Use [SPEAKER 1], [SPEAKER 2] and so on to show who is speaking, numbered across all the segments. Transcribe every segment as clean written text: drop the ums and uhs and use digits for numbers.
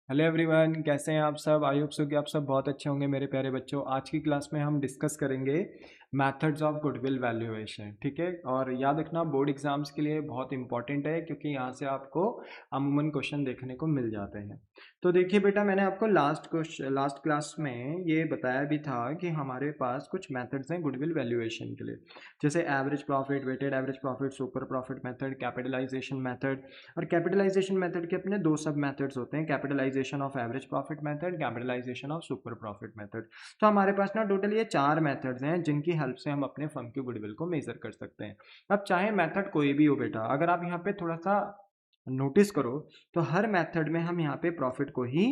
[SPEAKER 1] Hello everyone, कैसे हैं आप सब। आई होप सो कि आप सब बहुत अच्छे होंगे मेरे प्यारे बच्चों। आज की क्लास में हम डिस्कस करेंगे मेथड्स ऑफ गुडविल वैल्यूएशन। ठीक है, और याद रखना बोर्ड एग्जाम्स के लिए बहुत इंपॉर्टेंट है क्योंकि यहाँ से आपको अमूमन क्वेश्चन देखने को मिल जाते हैं। तो देखिए बेटा, मैंने आपको लास्ट क्लास में ये बताया भी था कि हमारे पास कुछ मेथड्स हैं गुडविल वैल्यूएशन के लिए, जैसे average profit, weighted average profit, super profit method, capitalisation method. और कैपिटलाइजेशन मेथड के अपने दो सब मेथड्स होते हैं, capitalisation of average profit method, capitalisation of super profit method. तो हमारे पास ना टोटल ये चार मेथड्स हैं जिनकी हेल्प से हम अपने फर्म की गुडविल को मेजर कर सकते हैं। अब चाहे मेथड कोई भी हो बेटा, अगर आप यहाँ पे थोड़ा सा नोटिस करो तो हर मेथड में हम यहाँ पे प्रॉफिट को ही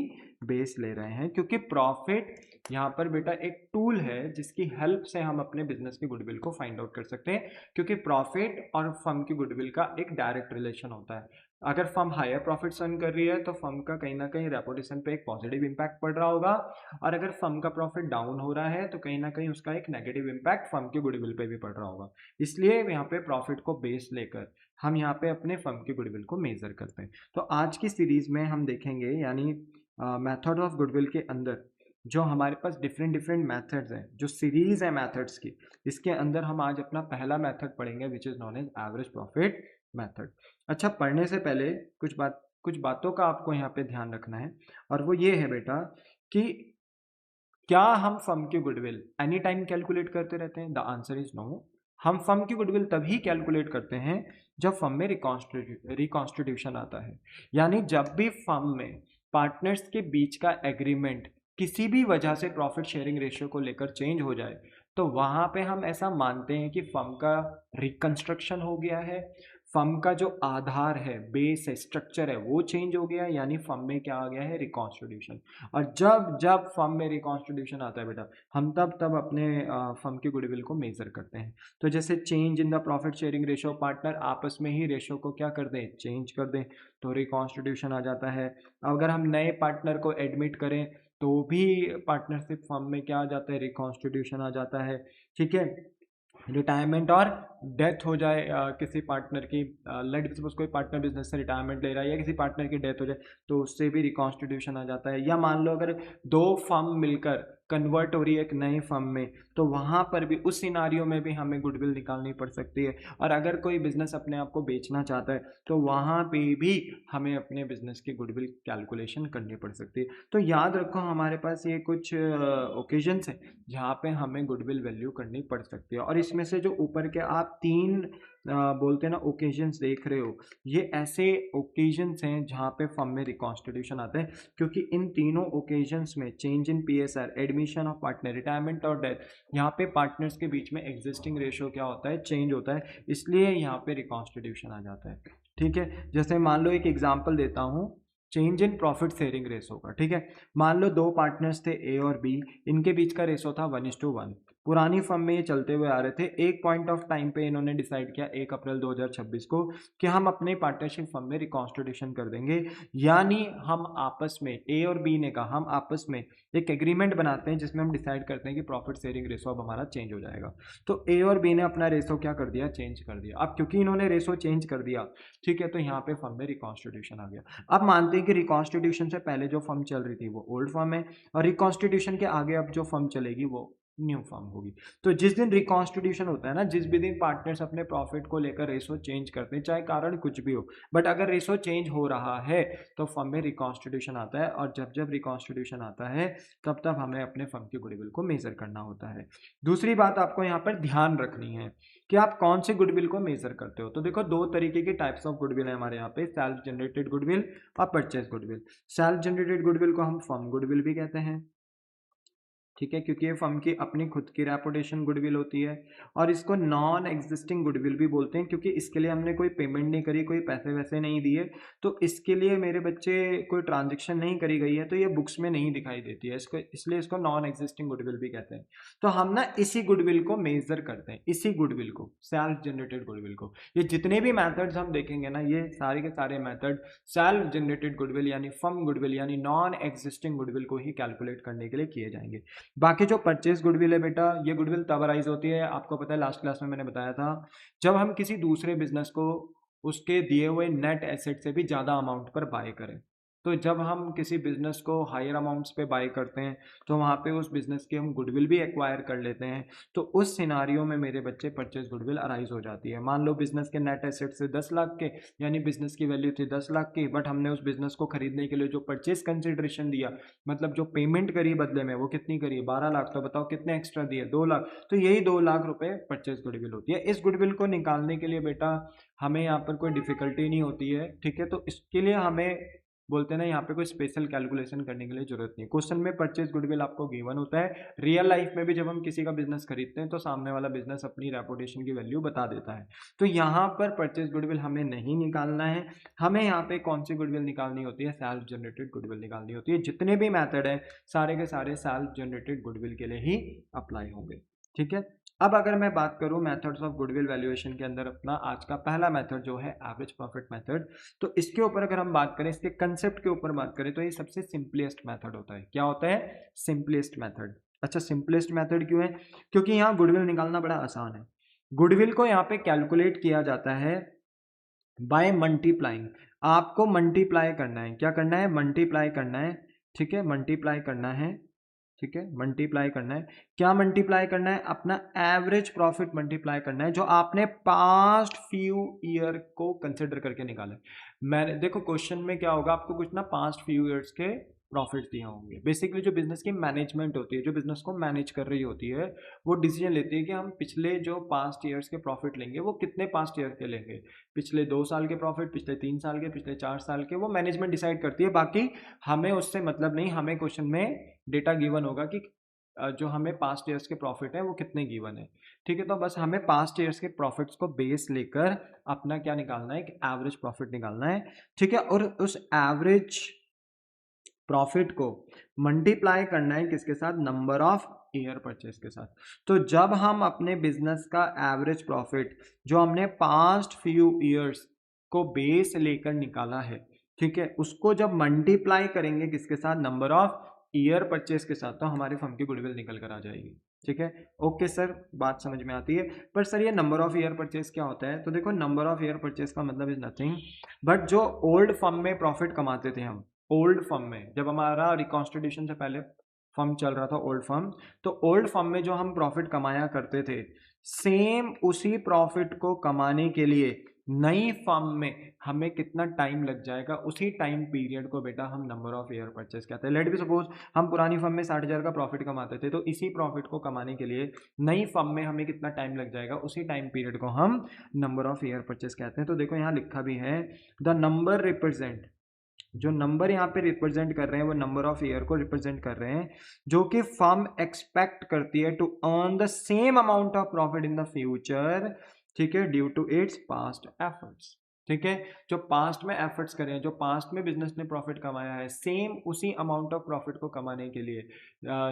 [SPEAKER 1] बेस ले रहे हैं, क्योंकि प्रॉफिट यहाँ पर बेटा एक टूल है जिसकी हेल्प से हम अपने बिजनेस की गुडविल को फाइंड आउट कर सकते हैं। क्योंकि प्रॉफिट और फर्म की गुडविल का एक डायरेक्ट रिलेशन होता है। अगर फर्म हायर प्रॉफिट अर्न कर रही है तो फर्म का कहीं ना कहीं रेपुटेशन पे एक पॉजिटिव इम्पैक्ट पड़ रहा होगा, और अगर फर्म का प्रॉफिट डाउन हो रहा है तो कहीं ना कहीं उसका एक नेगेटिव इम्पैक्ट फर्म की गुडविल पे भी पड़ रहा होगा। इसलिए यहाँ पे प्रॉफिट को बेस लेकर हम यहाँ पे अपने फर्म की गुडविल को मेजर करते हैं। तो आज की सीरीज में हम देखेंगे, यानी मेथड ऑफ गुडविल के अंदर जो हमारे पास डिफरेंट डिफरेंट मेथड्स हैं, जो सीरीज है मेथड्स की, इसके अंदर हम आज अपना पहला मेथड पढ़ेंगे which is known as average profit method. अच्छा, पढ़ने से पहले कुछ बातों का आपको यहाँ पे ध्यान रखना है, और वो ये है बेटा कि क्या हम फर्म की गुडविल एनी टाइम कैलकुलेट करते रहते हैं? The answer is no. हम फर्म की गुडविल तभी कैलकुलेट करते हैं जब फर्म में रिकॉन्स्टिट्यूशन आता है, यानी जब भी फर्म में पार्टनर्स के बीच का एग्रीमेंट किसी भी वजह से प्रॉफिट शेयरिंग रेशियो को लेकर चेंज हो जाए, तो वहां पे हम ऐसा मानते हैं कि फर्म का रिकंस्ट्रक्शन हो गया है, फर्म का जो आधार है, बेस है, स्ट्रक्चर है, वो चेंज हो गया है, यानी फर्म में क्या आ गया है? रिकॉन्स्टिट्यूशन। और जब जब फर्म में रिकॉन्स्टिट्यूशन आता है बेटा, हम तब तब अपने फर्म की गुडविल को मेजर करते हैं। तो जैसे change in the profit sharing ratio, partner आपस में ही रेशियो को क्या कर दें? चेंज कर दें, तो रिकॉन्स्टिट्यूशन आ जाता है। अगर हम नए पार्टनर को एडमिट करें तो भी पार्टनरशिप फर्म में क्या आ जाता है? रिकॉन्स्टिट्यूशन आ जाता है। ठीक है, रिटायरमेंट और डेथ हो जाए किसी पार्टनर की, लेट सपोज कोई पार्टनर बिजनेस से रिटायरमेंट ले रहा है या किसी पार्टनर की डेथ हो जाए, तो उससे भी रिकॉन्स्टिट्यूशन आ जाता है। या मान लो अगर दो फर्म मिलकर कन्वर्ट हो रही है एक नई फर्म में, तो वहां पर भी उस सिनारियो में भी हमें गुडविल निकालनी पड़ सकती है। और अगर कोई बिजनेस अपने आप को बेचना चाहता है तो वहां पे भी हमें अपने बिजनेस की गुडविल कैलकुलेशन करनी पड़ सकती है। तो याद रखो, हमारे पास ये कुछ ओकेजन्स हैं जहाँ पे हमें गुडविल वैल्यू करनी पड़ सकती है। और इसमें से जो ऊपर के आप तीन बोलते हैं ना ओकेजन्स देख रहे हो, ये ऐसे ओकेजन्स हैं जहाँ पे फर्म में रिकॉन्स्टिट्यूशन आता है, क्योंकि इन तीनों ओकेजन्स में change in PSR, admission of partner, retirement और डेथ, यहाँ पे पार्टनर्स के बीच में एग्जिस्टिंग रेशियो क्या होता है? चेंज होता है, इसलिए यहाँ पे रिकॉन्स्टिट्यूशन आ जाता है। ठीक है, जैसे मान लो एक एग्जाम्पल देता हूँ, change in profit sharing ratio का। ठीक है, मान लो दो पार्टनर्स थे ए और बी, इनके बीच का रेशो था 1:1। पुरानी फर्म में ये चलते हुए आ रहे थे। एक पॉइंट ऑफ टाइम पे इन्होंने डिसाइड किया 1 अप्रैल 2026 को कि हम अपने पार्टनरशिप फर्म में रिकॉन्स्टिट्यूशन कर देंगे, यानी हम आपस में, ए और बी ने कहा, हम आपस में एक एग्रीमेंट बनाते हैं जिसमें हम डिसाइड करते हैं कि प्रॉफिट शेयरिंग रेशो अब हमारा चेंज हो जाएगा। तो ए और बी ने अपना रेशो क्या कर दिया? चेंज कर दिया। अब क्योंकि इन्होंने रेशो चेंज कर दिया, ठीक है, तो यहाँ पे फर्म में रिकॉन्स्टिट्यूशन आ गया। अब मानते हैं कि रिकॉन्स्टिट्यूशन से पहले जो फर्म चल रही थी वो ओल्ड फर्म है, और रिकॉन्स्टिट्यूशन के आगे अब जो फर्म चलेगी वो न्यू फर्म होगी। तो जिस दिन रिकॉन्स्टिट्यूशन होता है ना, जिस भी दिन पार्टनर्स अपने प्रॉफिट को लेकर रेशो चेंज करते हैं, चाहे कारण कुछ भी हो, बट अगर रेशो चेंज हो रहा है तो फर्म में रिकॉन्स्टिट्यूशन आता है। और जब जब रिकॉन्स्टिट्यूशन आता है तब तब हमें अपने फर्म की गुडविल को मेजर करना होता है। दूसरी बात आपको यहाँ पर ध्यान रखनी है कि आप कौन से गुडविल को मेजर करते हो। तो देखो, दो तरीके के टाइप्स ऑफ गुडविल है हमारे यहाँ पे, सेल्फ जनरेटेड गुडविल और purchase goodwill. Self generated goodwill को हम फर्म गुडविल भी कहते हैं, ठीक है, क्योंकि ये फर्म की अपनी खुद की रेपुटेशन गुडविल होती है। और इसको नॉन एग्जिस्टिंग गुडविल भी बोलते हैं, क्योंकि इसके लिए हमने कोई पेमेंट नहीं करी, कोई पैसे वैसे नहीं दिए, तो इसके लिए मेरे बच्चे कोई ट्रांजेक्शन नहीं करी गई है, तो ये बुक्स में नहीं दिखाई देती है, इसको इसलिए इसको नॉन एग्जिस्टिंग गुडविल भी कहते हैं। तो हम ना इसी गुडविल को मेजर करते हैं, इसी गुडविल को, सेल्फ जनरेटेड गुडविल को। ये जितने भी मैथड्स हम देखेंगे ना, ये सारे के सारे मैथड सेल्फ जनरेटेड गुडविल यानी फर्म गुडविल यानी नॉन एग्जिस्टिंग गुडविल को ही कैलकुलेट करने के लिए किए जाएंगे। बाकी जो परचेज गुडविल है बेटा, ये गुडविल तब अराइज होती है, आपको पता है लास्ट क्लास में मैंने बताया था, जब हम किसी दूसरे बिजनेस को उसके दिए हुए नेट एसेट से भी ज्यादा अमाउंट पर बाय करें। तो जब हम किसी बिजनेस को हायर अमाउंट्स पे बाय करते हैं तो वहाँ पे उस बिजनेस की हम गुडविल भी एक्वायर कर लेते हैं। तो उस सिनारियो में मेरे बच्चे परचेज गुडविल अराइज हो जाती है। मान लो बिजनेस के नेट एसेट से 10 लाख के, यानी बिजनेस की वैल्यू थी 10 लाख की, बट हमने उस बिजनेस को खरीदने के लिए जो परचेज कंसिडरेशन दिया, मतलब जो पेमेंट करी बदले में, वो कितनी करी, 12 लाख। तो बताओ कितने एक्स्ट्रा दिए, 2 लाख। तो यही 2 लाख रुपए परचेज गुडविल होती है। इस गुडविल को निकालने के लिए बेटा हमें यहाँ पर कोई डिफिकल्टी नहीं होती है, ठीक है। तो इसके लिए हमें बोलते हैं ना, यहाँ पे कोई स्पेशल कैलकुलेशन करने के लिए जरूरत नहीं है। क्वेश्चन में परचेज गुडविल आपको गिवन होता है। रियल लाइफ में भी जब हम किसी का बिजनेस खरीदते हैं तो सामने वाला बिजनेस अपनी रेपुटेशन की वैल्यू बता देता है। तो यहाँ पर परचेज गुडविल हमें नहीं निकालना है। हमें यहाँ पे कौन सी गुडविल निकालनी होती है, सेल्फ जनरेटेड गुडविल निकालनी होती है। जितने भी मेथड है सारे के सारे सेल्फ जनरेटेड गुडविल के लिए ही अप्लाई होंगे, ठीक है। अब अगर मैं बात करूं मेथड्स ऑफ गुडविल वैल्यूएशन के अंदर अपना आज का पहला मेथड जो है एवरेज प्रॉफिट मेथड, तो इसके ऊपर अगर हम बात करें, इसके कंसेप्ट के ऊपर बात करें, तो ये सबसे सिंपलेस्ट मेथड होता है। क्या होता है, सिंपलेस्ट मेथड। अच्छा, सिंपलेस्ट मेथड क्यों है, क्योंकि यहाँ गुडविल निकालना बड़ा आसान है। गुडविल को यहाँ पे कैलकुलेट किया जाता है बाय मल्टीप्लाइंग। आपको मल्टीप्लाई करना है, क्या करना है, मल्टीप्लाई करना है, ठीक है, मल्टीप्लाई करना है, ठीक है, मल्टीप्लाई करना है। क्या मल्टीप्लाई करना है, अपना एवरेज प्रॉफिट मल्टीप्लाई करना है जो आपने पास्ट फ्यू ईयर को कंसिडर करके निकाला है। मैंने देखो क्वेश्चन में क्या होगा, आपको कुछ ना पास्ट फ्यू ईयर्स के प्रॉफिट्स दिए होंगे। बेसिकली जो बिजनेस की मैनेजमेंट होती है, जो बिजनेस को मैनेज कर रही होती है, वो डिसीजन लेती है कि हम पिछले जो पास्ट ईयर्स के प्रॉफिट लेंगे वो कितने पास्ट ईयर के लेंगे, पिछले 2 साल के प्रॉफिट, पिछले 3 साल के, पिछले 4 साल के, वो मैनेजमेंट डिसाइड करती है। बाकी हमें उससे मतलब नहीं, हमें क्वेश्चन में डेटा गिवन होगा कि जो हमें पास्ट ईयर्स के प्रॉफिट है वो कितने गिवन है, ठीक है। तो बस हमें पास्ट ईयर्स के प्रॉफिट्स को बेस लेकर अपना क्या निकालना है, कि एवरेज प्रॉफिट निकालना है, ठीक है। और उस एवरेज प्रॉफिट को मल्टीप्लाई करना है किसके साथ, नंबर ऑफ ईयर परचेस के साथ। तो जब हम अपने बिजनेस का एवरेज प्रॉफिट जो हमने पास्ट फ्यू ईयर्स को बेस लेकर निकाला है, ठीक है, उसको जब मल्टीप्लाई करेंगे किसके साथ, नंबर ऑफ ईयर परचेस के साथ, तो हमारी फर्म की गुडविल निकल कर आ जाएगी, ठीक है। ओके सर, बात समझ में आती है। पर सर ये नंबर ऑफ ईयर परचेस क्या होता है, तो देखो नंबर ऑफ ईयर परचेस का मतलब इज नथिंग बट जो ओल्ड फर्म में प्रॉफिट कमाते थे हम, ओल्ड फर्म में जब हमारा रिकॉन्स्टिट्यूशन से पहले फर्म चल रहा था, ओल्ड फर्म, तो ओल्ड फर्म में जो हम प्रॉफिट कमाया करते थे, सेम उसी प्रॉफिट को कमाने के लिए नई फर्म में हमें कितना टाइम लग जाएगा, उसी टाइम पीरियड को बेटा हम नंबर ऑफ ईयर परचेस कहते हैं। लेट बी सपोज हम पुरानी फर्म में 60,000 का प्रॉफिट कमाते थे, तो इसी प्रॉफिट को कमाने के लिए नई फर्म में हमें कितना टाइम लग जाएगा, उसी टाइम पीरियड को हम नंबर ऑफ ईयर परचेस कहते हैं। तो देखो यहाँ लिखा भी है, द नंबर रिप्रेजेंट, जो नंबर यहाँ पे रिप्रेजेंट कर रहे हैं वो नंबर ऑफ ईयर को रिप्रेजेंट कर रहे हैं जो कि फर्म एक्सपेक्ट करती है to earn the same amount of profit in the future, ठीक है, due to its past efforts, ठीक है। जो पास्ट में एफर्ट्स करें, जो पास्ट में बिजनेस ने प्रॉफिट कमाया है, सेम उसी अमाउंट ऑफ प्रॉफिट को कमाने के लिए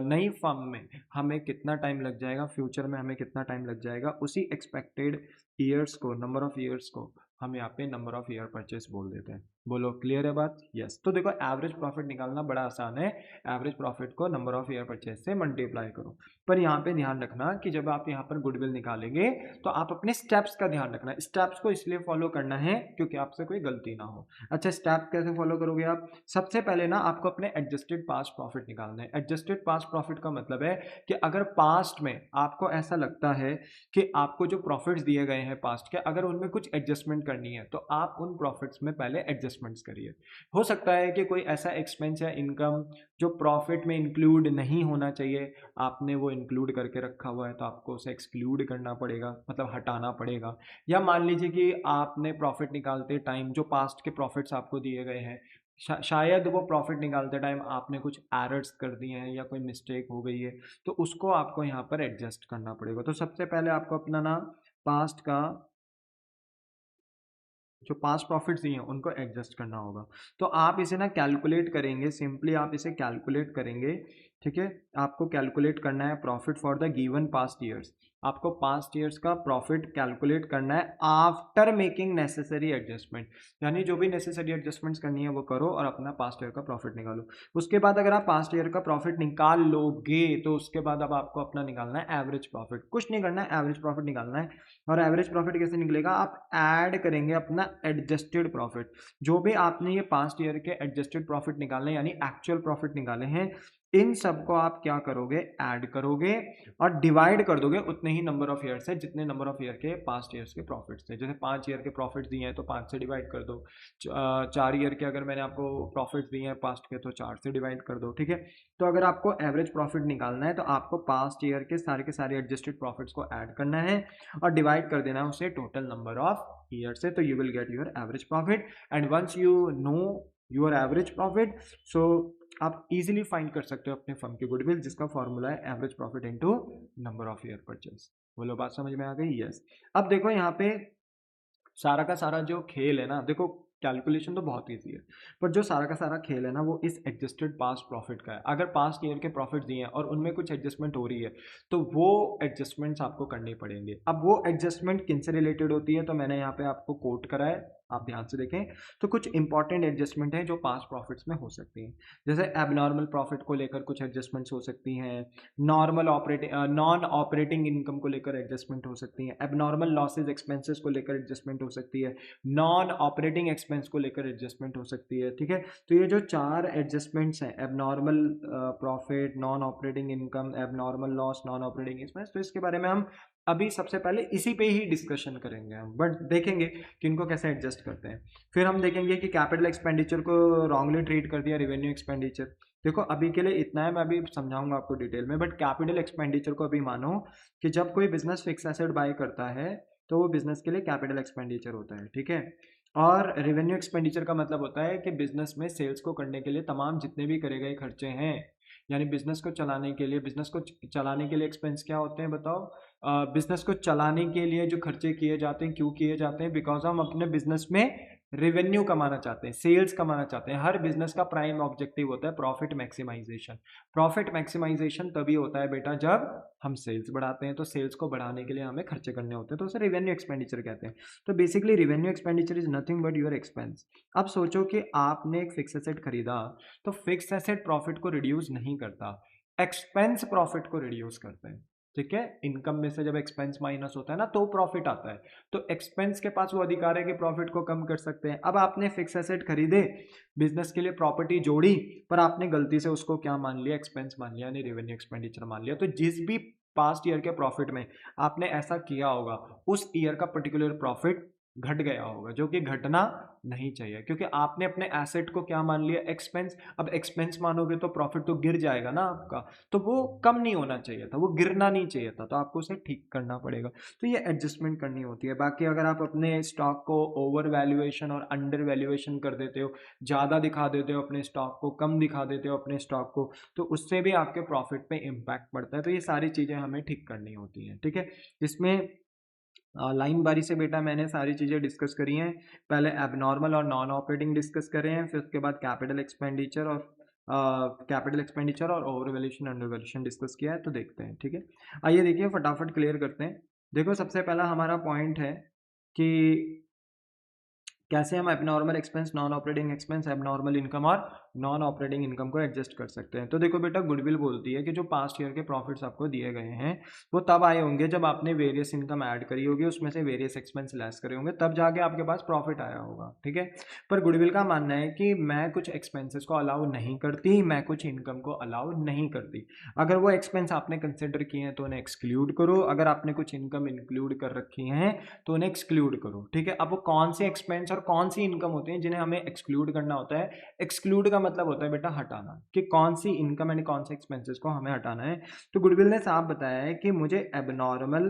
[SPEAKER 1] नई फर्म में हमें कितना टाइम लग जाएगा, फ्यूचर में हमें कितना टाइम लग जाएगा, उसी एक्सपेक्टेड ईयर्स को, नंबर ऑफ ईयर्स को हम यहाँ पे नंबर ऑफ ईयर परचेस बोल देते हैं। बोलो क्लियर है बात, यस। तो देखो एवरेज प्रॉफिट निकालना बड़ा आसान है, एवरेज प्रॉफिट को नंबर ऑफ ईयर परचेस से मल्टीप्लाई करो। पर यहाँ पे ध्यान रखना कि जब आप यहाँ पर गुडविल निकालेंगे तो आप अपने स्टेप्स का ध्यान रखना। स्टेप्स को इसलिए फॉलो करना है क्योंकि आपसे कोई गलती ना हो। अच्छा, स्टेप कैसे फॉलो करोगे आप, सबसे पहले ना आपको अपने एडजस्टेड पास्ट प्रॉफिट निकालना है। एडजस्टेड पास्ट प्रॉफिट का मतलब है कि अगर पास्ट में आपको ऐसा लगता है कि आपको जो प्रॉफिट्स दिए गए हैं पास्ट के, अगर उनमें कुछ एडजस्टमेंट करनी है तो आप उन प्रॉफिट्स में पहले एडजस्टमेंट्स करिए। हो सकता है कि कोई ऐसा एक्सपेंस या इनकम जो प्रॉफिट में इंक्लूड नहीं होना चाहिए, आपने वो इंक्लूड करके रखा हुआ है, तो आपको उसे एक्सक्लूड करना पड़ेगा, मतलब हटाना पड़ेगा। या मान लीजिए कि आपने प्रॉफिट निकालते टाइम जो पास्ट के प्रॉफिट्स आपको दिए गए हैं, शायद वो प्रॉफिट निकालते टाइम आपने कुछ एरर्स कर दिए हैं या कोई मिस्टेक हो गई है, तो उसको आपको यहाँ पर एडजस्ट करना पड़ेगा। तो सबसे पहले आपको अपना ना पास्ट का जो पास्ट प्रॉफिट्स दिए हैं उनको एडजस्ट करना होगा। तो आप इसे ना कैलकुलेट करेंगे, सिंपली आप इसे कैलकुलेट करेंगे, ठीक है। आपको कैलकुलेट करना है profit for the given past years. आपको पास्ट ईयर्स का प्रॉफिट कैलकुलेट करना है आफ्टर मेकिंग नेसेसरी एडजस्टमेंट, यानी जो भी नेसेसरी एडजस्टमेंट्स करनी है वो करो और अपना पास्ट ईयर का प्रॉफिट निकालो। उसके बाद अगर आप पास्ट ईयर का प्रॉफिट निकाल लोगे तो उसके बाद अब आपको अपना निकालना है एवरेज प्रॉफिट। कुछ नहीं करना है, एवरेज प्रॉफिट निकालना है। और एवरेज प्रॉफिट कैसे निकलेगा, आप ऐड करेंगे अपना एडजस्टेड प्रॉफिट। जो भी आपने ये पास्ट ईयर के एडजस्टेड प्रॉफिट निकालने यानी एक्चुअल प्रॉफिट निकाले हैं, इन सबको आप क्या करोगे, ऐड करोगे और डिवाइड कर दोगे उतने ही नंबर ऑफ ईयर से जितने नंबर ऑफ ईयर के पास्ट ईयर्स के प्रॉफिट्स थे। जैसे 5 ईयर के प्रॉफिट्स दिए हैं तो 5 से डिवाइड कर दो, 4 ईयर के अगर मैंने आपको प्रॉफिट्स दिए हैं पास्ट के तो 4 से डिवाइड कर दो, ठीक है। तो अगर आपको एवरेज प्रॉफिट निकालना है तो आपको पास्ट ईयर के सारे एडजस्टेड प्रॉफिट्स को ऐड करना है और डिवाइड कर देना है उसे टोटल नंबर ऑफ ईयर से, तो you will get your average profit. And once you know your average profit, so आप इजीली फाइंड कर सकते हो अपने फर्म की गुडविल, जिसका फॉर्मूला है average profit into number of year purchase. बोलो बात समझ में आ गई? यस। अब देखो यहाँ पे सारा का सारा जो खेल है ना, देखो कैलकुलेशन तो बहुत ईजी है, पर जो सारा का सारा खेल है ना वो इस एडजस्टेड पास्ट प्रॉफिट का है। अगर पास्ट ईयर के प्रॉफिट दिए हैं और उनमें कुछ एडजस्टमेंट हो रही है तो वो एडजस्टमेंट्स आपको करनी पड़ेंगे। अब वो एडजस्टमेंट किन से रिलेटेड होती है, तो मैंने यहाँ पे आपको कोट करा है, आप ध्यान से देखें। तो कुछ इंपॉर्टेंट एडजस्टमेंट है जो पास्ट प्रॉफिट्स में हो सकती हैं। जैसे एबनॉर्मल प्रॉफिट को लेकर कुछ एडजस्टमेंट्स हो सकती हैं, नॉन ऑपरेटिंग इनकम को लेकर एडजस्टमेंट हो सकती है, एबनॉर्मल लॉसेज एक्सपेंसेस को लेकर एडजस्टमेंट हो सकती है, नॉन ऑपरेटिंग एक्सपेंस को लेकर एडजस्टमेंट हो सकती है, ठीक है। तो ये जो 4 एडजस्टमेंट्स हैं, abnormal profit, non operating income, abnormal loss, non operating expense, तो इसके बारे में हम अभी सबसे पहले इसी पे ही डिस्कशन करेंगे हम, बट देखेंगे कि इनको कैसे एडजस्ट करते हैं। फिर हम देखेंगे कि कैपिटल एक्सपेंडिचर को रॉन्गली ट्रीट कर दिया रेवेन्यू एक्सपेंडिचर। देखो अभी के लिए इतना है, मैं अभी समझाऊंगा आपको डिटेल में, बट कैपिटल एक्सपेंडिचर को अभी मानो कि जब कोई बिजनेस फिक्स एसेट बाय करता है तो वो बिजनेस के लिए कैपिटल एक्सपेंडिचर होता है, ठीक है। और रेवेन्यू एक्सपेंडिचर का मतलब होता है कि बिजनेस में सेल्स को करने के लिए तमाम जितने भी करे गए खर्चे हैं, यानी बिजनेस को चलाने के लिए, एक्सपेंस क्या होते हैं बताओ। बिजनेस को चलाने के लिए जो खर्चे किए जाते हैं, क्यों किए जाते हैं, बिकॉज हम अपने बिजनेस में रेवेन्यू कमाना चाहते हैं, सेल्स कमाना चाहते हैं। हर बिजनेस का प्राइम ऑब्जेक्टिव होता है प्रॉफिट मैक्सिमाइजेशन। प्रॉफिट मैक्सिमाइजेशन तभी होता है बेटा जब हम सेल्स बढ़ाते हैं, तो सेल्स को बढ़ाने के लिए हमें खर्चे करने होते हैं, तो उसे रेवेन्यू एक्सपेंडिचर कहते हैं। तो basically revenue expenditure is nothing but your expense. अब सोचो कि आपने एक फिक्स एसेट खरीदा, तो फिक्स एसेट प्रॉफिट को रिड्यूस नहीं करता, एक्सपेंस प्रॉफिट को रिड्यूस करते हैं, ठीक है। इनकम में से जब एक्सपेंस माइनस होता है ना तो प्रॉफिट आता है, तो एक्सपेंस के पास वो अधिकार है कि प्रॉफिट को कम कर सकते हैं। अब आपने फिक्स एसेट खरीदे, बिजनेस के लिए प्रॉपर्टी जोड़ी, पर आपने गलती से उसको क्या मान लिया, एक्सपेंस मान लिया, यानी रेवेन्यू एक्सपेंडिचर मान लिया। तो जिस भी पास्ट ईयर के प्रॉफिट में आपने ऐसा किया होगा, उस ईयर का पर्टिकुलर प्रॉफिट घट गया होगा, जो कि घटना नहीं चाहिए, क्योंकि आपने अपने एसेट को क्या मान लिया, एक्सपेंस। अब एक्सपेंस मानोगे तो प्रॉफिट तो गिर जाएगा ना आपका, तो वो कम नहीं होना चाहिए था, वो गिरना नहीं चाहिए था, तो आपको उसे ठीक करना पड़ेगा। तो ये एडजस्टमेंट करनी होती है। बाकी अगर आप अपने स्टॉक को ओवर वैल्यूएशन और अंडर वैल्यूएशन कर देते हो, ज़्यादा दिखा देते हो अपने स्टॉक को, कम दिखा देते हो अपने स्टॉक को, तो उससे भी आपके प्रॉफिट पे इम्पैक्ट पड़ता है। तो ये सारी चीज़ें हमें ठीक करनी होती हैं, ठीक है। इसमें लाइन बारी से बेटा मैंने सारी चीज़ें डिस्कस करी हैं। पहले एबनॉर्मल और नॉन ऑपरेटिंग डिस्कस करे हैं, फिर उसके बाद कैपिटल एक्सपेंडिचर और over valuation under valuation discuss किया है। तो देखते हैं, ठीक है। आइए देखिए फटाफट क्लियर करते हैं। देखो सबसे पहला हमारा पॉइंट है कि कैसे हम abnormal expense, non operating expense, abnormal income और नॉन ऑपरेटिंग इनकम को एडजस्ट कर सकते हैं। तो देखो बेटा गुडविल बोलती है कि जो पास्ट ईयर के प्रॉफिट्स आपको दिए गए हैं वो तब आए होंगे जब आपने वेरियस इनकम ऐड करी होगी, उसमें से वेरियस एक्सपेंस लेस करे होंगे, तब जाके आपके पास प्रॉफिट आया होगा, ठीक है। पर गुडविल का मानना है कि मैं कुछ एक्सपेंसेस को अलाउ नहीं करती, मैं कुछ इनकम को अलाउ नहीं करती। अगर वो एक्सपेंस आपने कंसिडर किए हैं तो उन्हें एक्सक्लूड करो, अगर आपने कुछ इनकम इंक्लूड कर रखी हैं तो उन्हें एक्सक्लूड करो, ठीक है। अब वो कौन से एक्सपेंस और कौन सी इनकम होती है जिन्हें हमें एक्सक्लूड करना होता है। एक्सक्लूड का मतलब होता है बेटा हटाना, कि कौन सी इनकम एंड कौन से एक्सपेंसेस को हमें हटाना है। तो गुडविल ने साफ बताया है कि मुझे एबनॉर्मल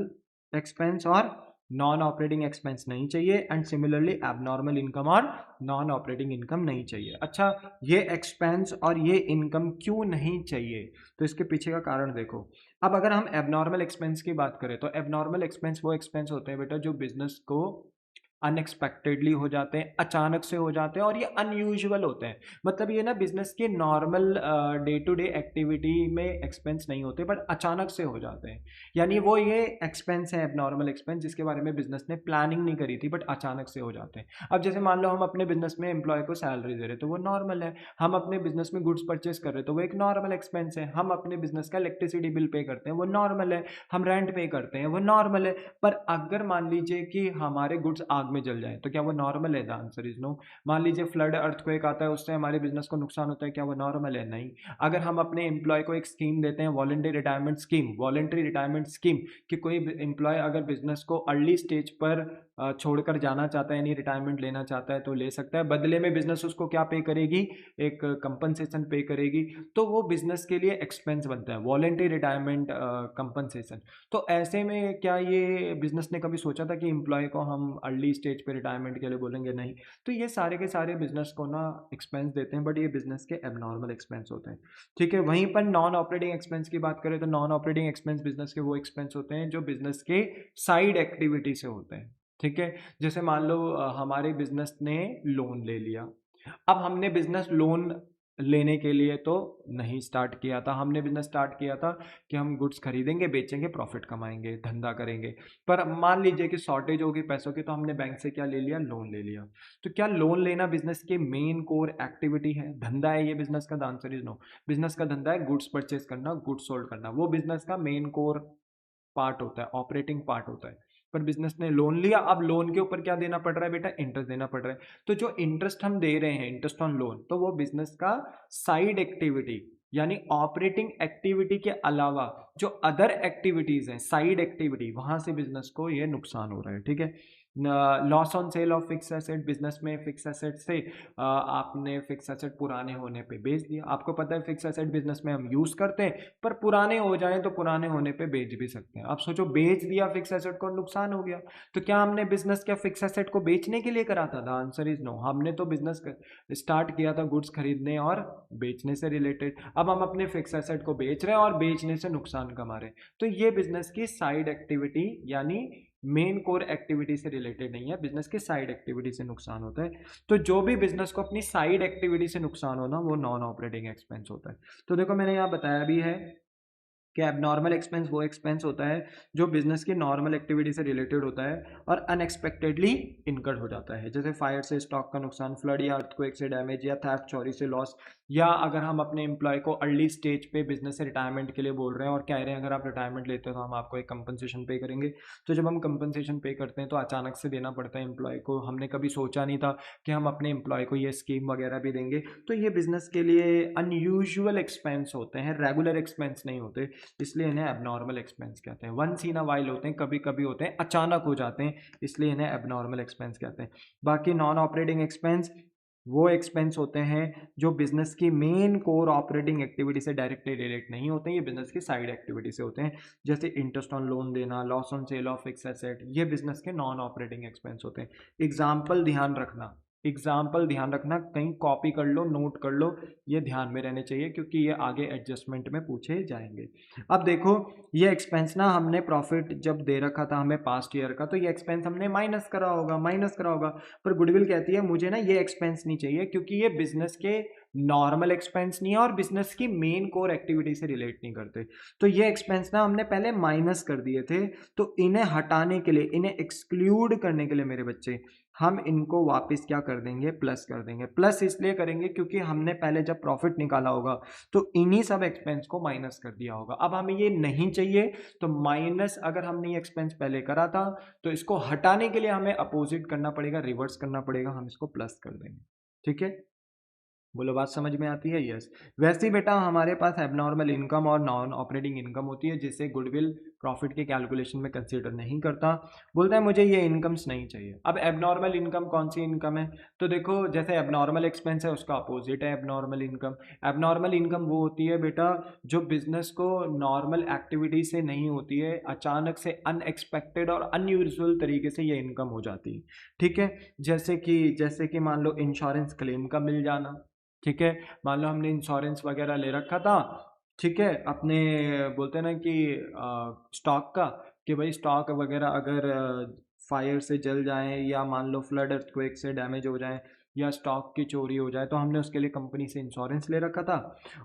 [SPEAKER 1] एक्सपेंस और नॉन ऑपरेटिंग एक्सपेंस नहीं चाहिए, एंड सिमिलरली एबनॉर्मल इनकम और नॉन ऑपरेटिंग इनकम नहीं चाहिए। अच्छा, ये एक्सपेंस और ये इनकम क्यों नहीं चाहिए, तो इसके पीछे का कारण देखो। अब अगर हम एबनॉर्मल एक्सपेंस की बात करें तो एबनॉर्मल एक्सपेंस वो एक्सपेंस होते हैं बेटा जो बिजनेस को अनएक्सपेक्टेडली हो जाते हैं, अचानक से हो जाते हैं, और ये अनयूजुअल होते हैं। मतलब ये ना बिजनेस के normal day to day activity में एक्सपेंस नहीं होते, बट अचानक से हो जाते हैं। यानी वो ये एक्सपेंस है एबनॉर्मल एक्सपेंस जिसके बारे में बिजनेस ने प्लानिंग नहीं करी थी, बट अचानक से हो जाते हैं। अब जैसे मान लो हम अपने बिजनेस में एम्प्लॉय को सैलरी दे रहे तो वो नॉर्मल है, हम अपने बिजनेस में गुड्स परचेस कर रहे तो वो एक नॉर्मल एक्सपेंस है, हम अपने बिजनेस का इलेक्ट्रिसिटी बिल पे करते हैं वो नॉर्मल है, हम रेंट पे करते हैं वो नॉर्मल है। पर अगर मान लीजिए कि हमारे गुड्स आग में जल जाए तो क्या वो नॉर्मल है? The answer is no. मान लीजिए फ्लड अर्थक्वेक आता है, उससे हमारे बिजनेस को नुकसान होता है, क्या वो नॉर्मल है? नहीं। अगर हम अपने एम्प्लॉय को एक स्कीम देते हैं, वॉलंटरी रिटायरमेंट स्कीम, कि कोई एम्प्लॉय अगर बिजनेस को अर्ली स्टेज पर छोड़कर जाना चाहता है, यानी रिटायरमेंट लेना चाहता है, तो ले सकता है। बदले में बिजनेस उसको क्या पे करेगी? एक कंपनसेशन पे करेगी। तो वो बिजनेस के लिए एक्सपेंस बनता है, वॉलंटरी रिटायरमेंट कंपनसेशन। तो ऐसे में क्या ये बिजनेस ने कभी सोचा था कि एम्प्लॉय को हम अर्ली स्टेज पे रिटायरमेंट के लिए बोलेंगे? नहीं। तो ये सारे के सारे बिजनेस को ना एक्सपेंस देते हैं, बट ये बिजनेस के एबनॉर्मल एक्सपेंस होते हैं। ठीक है। वहीं पर नॉन ऑपरेटिंग एक्सपेंस की बात करें तो नॉन ऑपरेटिंग एक्सपेंस बिजनेस के वो एक्सपेंस होते हैं जो बिजनेस के साइड एक्टिविटी से होते हैं। ठीक है। जैसे मान लो हमारे बिजनेस ने लोन ले लिया। अब हमने बिजनेस लोन लेने के लिए तो नहीं स्टार्ट किया था, हमने बिजनेस स्टार्ट किया था कि हम गुड्स खरीदेंगे, बेचेंगे, प्रॉफिट कमाएंगे, धंधा करेंगे। पर मान लीजिए कि शॉर्टेज होगी पैसों की, तो हमने बैंक से क्या ले लिया? लोन ले लिया। तो क्या लोन लेना बिजनेस के मेन कोर एक्टिविटी है? धंधा है ये बिजनेस का? The answer is no. Business का धंधा है गुड्स परचेज करना, गुड्स सोल्ड करना, वो बिजनेस का मेन कोर पार्ट होता है, ऑपरेटिंग पार्ट होता है। पर बिजनेस ने लोन लिया, अब लोन के ऊपर क्या देना पड़ रहा है बेटा? इंटरेस्ट देना पड़ रहा है। तो जो इंटरेस्ट हम दे रहे हैं, इंटरेस्ट ऑन लोन, तो वो बिजनेस का साइड एक्टिविटी, यानी ऑपरेटिंग एक्टिविटी के अलावा जो अदर एक्टिविटीज हैं, साइड एक्टिविटी, वहां से बिजनेस को ये नुकसान हो रहा है। ठीक है। Loss on sale of fix asset, business में फिक्स एसेट से आपने फिक्स एसेट पुराने होने पे बेच दिया। आपको पता है फिक्स एसेट बिजनेस में हम यूज करते हैं, पर पुराने हो जाएं तो पुराने होने पे बेच भी सकते हैं। आप सोचो, बेच दिया फिक्स एसेट को, नुकसान हो गया। तो क्या हमने बिजनेस क्या फिक्स एसेट को बेचने के लिए करा था? The answer is no. हमने तो बिजनेस स्टार्ट किया था गुड्स खरीदने और बेचने से रिलेटेड। अब हम अपने फिक्स एसेट को बेच रहे हैं और बेचने से नुकसान कमा रहे हैं। तो ये बिजनेस की साइड एक्टिविटी, यानी मेन कोर एक्टिविटी से रिलेटेड नहीं है, बिजनेस के साइड एक्टिविटी से नुकसान होता है। तो जो भी बिजनेस को अपनी साइड एक्टिविटी से नुकसान होना, वो नॉन ऑपरेटिंग एक्सपेंस होता है। तो देखो मैंने यहाँ बताया भी है कि एबनॉर्मल एक्सपेंस वो एक्सपेंस होता है जो बिजनेस की नॉर्मल एक्टिविटी से रिलेटेड होता है और अनएक्सपेक्टेडली इनकर्ड हो जाता है। जैसे फायर से स्टॉक का नुकसान, फ्लड या अर्थक्वेक से डैमेज, या थेफ्ट चोरी से लॉस, या अगर हम अपने एम्प्लॉय को अर्ली स्टेज पे बिजनेस से रिटायरमेंट के लिए बोल रहे हैं और कह रहे हैं अगर आप रिटायरमेंट लेते हो तो हम आपको एक कंपनसेशन पे करेंगे। तो जब हम कंपनसेशन पे करते हैं तो अचानक से देना पड़ता है एम्प्लॉय को। हमने कभी सोचा नहीं था कि हम अपने एम्प्लॉय को ये स्कीम वगैरह भी देंगे। तो ये बिजनेस के लिए अनयूजुअल एक्सपेंस होते हैं, रेगुलर एक्सपेंस नहीं होते, इसलिए इन्हें एबनॉर्मल एक्सपेंस कहते हैं। वंस इन अ वाइल होते हैं, कभी कभी होते हैं, अचानक हो जाते हैं, इसलिए इन्हें एबनॉर्मल एक्सपेंस कहते हैं। बाकी नॉन ऑपरेटिंग एक्सपेंस वो एक्सपेंस होते हैं जो बिजनेस की मेन कोर ऑपरेटिंग एक्टिविटी से डायरेक्टली रिलेट नहीं होते हैं, ये बिजनेस की साइड एक्टिविटी से होते हैं। जैसे इंटरेस्ट ऑन लोन देना, loss on sale of fix asset, ये बिजनेस के नॉन ऑपरेटिंग एक्सपेंस होते हैं। एग्जाम्पल ध्यान रखना, कहीं कॉपी कर लो, नोट कर लो, ये ध्यान में रहने चाहिए क्योंकि ये आगे एडजस्टमेंट में पूछे जाएंगे। अब देखो, ये एक्सपेंस ना हमने प्रॉफिट जब दे रखा था हमें पास्ट ईयर का, तो ये एक्सपेंस हमने माइनस करा होगा। पर गुडविल कहती है मुझे ना ये एक्सपेंस नहीं चाहिए क्योंकि ये बिजनेस के नॉर्मल एक्सपेंस नहीं है और बिजनेस की मेन कोर एक्टिविटी से रिलेट नहीं करते। तो ये एक्सपेंस ना हमने पहले माइनस कर दिए थे, तो इन्हें हटाने के लिए, इन्हें एक्सक्लूड करने के लिए मेरे बच्चे, हम इनको वापस क्या कर देंगे? प्लस कर देंगे। प्लस इसलिए करेंगे क्योंकि हमने पहले जब प्रॉफिट निकाला होगा तो इन्हीं सब एक्सपेंस को माइनस कर दिया होगा। अब हमें ये नहीं चाहिए, तो माइनस अगर हमने ये एक्सपेंस पहले करा था तो इसको हटाने के लिए हमें अपोजिट करना पड़ेगा, रिवर्स करना पड़ेगा, हम इसको प्लस कर देंगे। ठीक है। बोलो, बात समझ में आती है? यस। वैसे ही बेटा हमारे पास एबनॉर्मल इनकम और नॉन ऑपरेटिंग इनकम होती है जिसे गुडविल प्रॉफिट के कैलकुलेशन में कंसीडर नहीं करता। बोलता है मुझे ये इनकम्स नहीं चाहिए। अब एबनॉर्मल इनकम कौन सी इनकम है? तो देखो, जैसे एबनॉर्मल एक्सपेंस है उसका अपोजिट है एबनॉर्मल इनकम। एबनॉर्मल इनकम वो होती है बेटा जो बिजनेस को नॉर्मल एक्टिविटी से नहीं होती है, अचानक से अनएक्सपेक्टेड और अनयूजुअल तरीके से ये इनकम हो जाती है। ठीक है। जैसे कि मान लो इंश्योरेंस क्लेम का मिल जाना। ठीक है। मान लो हमने इंश्योरेंस वगैरह ले रखा था, ठीक है, अपने बोलते हैं ना कि स्टॉक का, कि भाई स्टॉक वगैरह अगर फायर से जल जाएं, या मान लो फ्लड अर्थक्वेक से डैमेज हो जाएं, या स्टॉक की चोरी हो जाए, तो हमने उसके लिए कंपनी से इंश्योरेंस ले रखा था।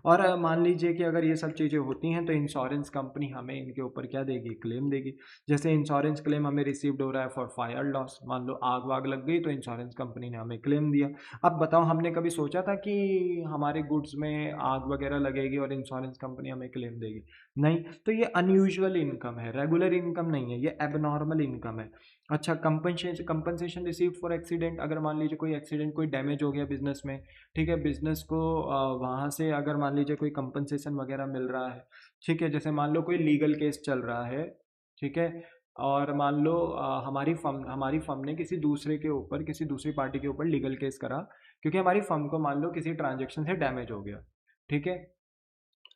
[SPEAKER 1] और मान लीजिए कि अगर ये सब चीज़ें होती हैं तो इंश्योरेंस कंपनी हमें इनके ऊपर क्या देगी, क्लेम देगी। जैसे इंश्योरेंस क्लेम हमें रिसीव्ड हो रहा है फॉर फायर लॉस, मान लो आग वाग लग गई तो इंश्योरेंस कंपनी ने हमें क्लेम दिया। अब बताओ, हमने कभी सोचा था कि हमारे गुड्स में आग वगैरह लगेगी और इंश्योरेंस कंपनी हमें क्लेम देगी? नहीं। तो ये अनयूजुअल इनकम है, रेगुलर इनकम नहीं है, ये एबनॉर्मल इनकम है। अच्छा, कंपनसेशन रिसीव फॉर एक्सीडेंट, अगर मान लीजिए कोई एक्सीडेंट, कोई डैमेज हो गया बिजनेस में, ठीक है, बिजनेस को वहाँ से अगर मान लीजिए कोई कंपनसेशन वगैरह मिल रहा है, ठीक है, जैसे मान लो कोई लीगल केस चल रहा है, ठीक है, और मान लो हमारी फर्म ने किसी दूसरे के ऊपर, किसी दूसरी पार्टी के ऊपर लीगल केस करा, क्योंकि हमारी फर्म को मान लो किसी ट्रांजेक्शन से डैमेज हो गया, ठीक है।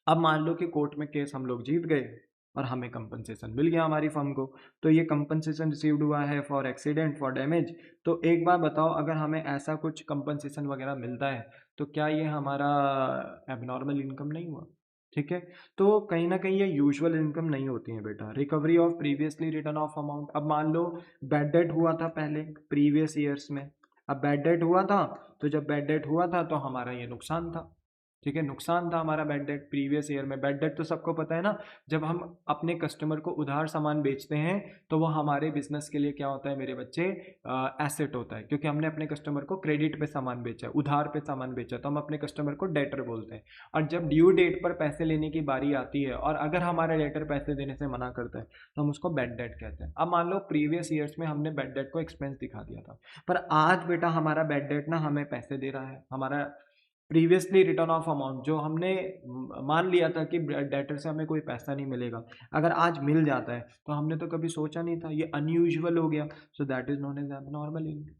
[SPEAKER 1] अब मान लो कि कोर्ट में केस हम लोग जीत गए और हमें कंपनसेशन मिल गया हमारी फर्म को, तो ये कंपनसेशन रिसीव्ड हुआ है फॉर एक्सीडेंट, फॉर डैमेज। तो एक बार बताओ, अगर हमें ऐसा कुछ कंपनसेशन वगैरह मिलता है तो क्या ये हमारा एबनॉर्मल इनकम नहीं हुआ? ठीक है। तो कहीं ना कहीं ये यूजुअल इनकम नहीं होती है बेटा। Recovery of previously return of amount, अब मान लो बैड डेट हुआ था पहले प्रीवियस ईयर्स में, अब बैड डेट हुआ था, तो जब बैड डेट हुआ था तो हमारा ये नुकसान था, ठीक है, नुकसान था हमारा बैड डेट प्रीवियस ईयर में। बैड डेट तो सबको पता है ना, जब हम अपने कस्टमर को उधार सामान बेचते हैं तो वो हमारे बिजनेस के लिए क्या होता है मेरे बच्चे, एसेट होता है, क्योंकि हमने अपने कस्टमर को क्रेडिट पे सामान बेचा है, उधार पे सामान बेचा, तो हम अपने कस्टमर को डेटर बोलते हैं। और जब ड्यू डेट पर पैसे लेने की बारी आती है और अगर हमारा डेटर पैसे देने से मना करता है तो हम उसको बैड डेट कहते हैं। अब मान लो प्रीवियस ईयर्स में हमने बैड डेट को एक्सपेंस दिखा दिया था, पर आज बेटा हमारा बैड डेट ना हमें पैसे दे रहा है, हमारा प्रीवियसली रिटर्न ऑफ अमाउंट जो हमने मान लिया था कि डेटर से हमें कोई पैसा नहीं मिलेगा, अगर आज मिल जाता है तो हमने तो कभी सोचा नहीं था, ये अनयूजुअल हो गया। So that is known as abnormal income.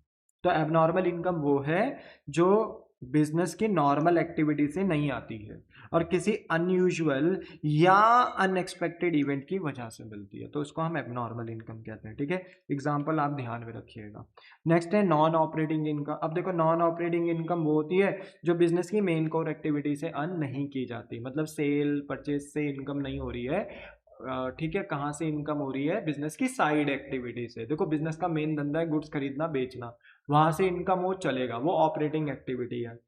[SPEAKER 1] तो एबनॉर्मल इनकम वो है जो बिजनेस की नॉर्मल एक्टिविटी से नहीं आती है और किसी अनयूजुअल या अनएक्सपेक्टेड इवेंट की वजह से मिलती है, तो उसको हम एबनॉर्मल इनकम कहते हैं, ठीक है। एग्जाम्पल आप ध्यान में रखिएगा। नेक्स्ट है नॉन ऑपरेटिंग इनकम। अब देखो, नॉन ऑपरेटिंग इनकम वो होती है जो बिजनेस की मेन कोर एक्टिविटी से अर्न नहीं की जाती, मतलब सेल परचेज से इनकम नहीं हो रही है, ठीक है। कहाँ से इनकम हो रही है? बिजनेस की साइड एक्टिविटी से। देखो, बिजनेस का मेन धंधा है गुड्स खरीदना बेचना, वहां से इनकम हो चलेगा, वो ऑपरेटिंग एक्टिविटी है।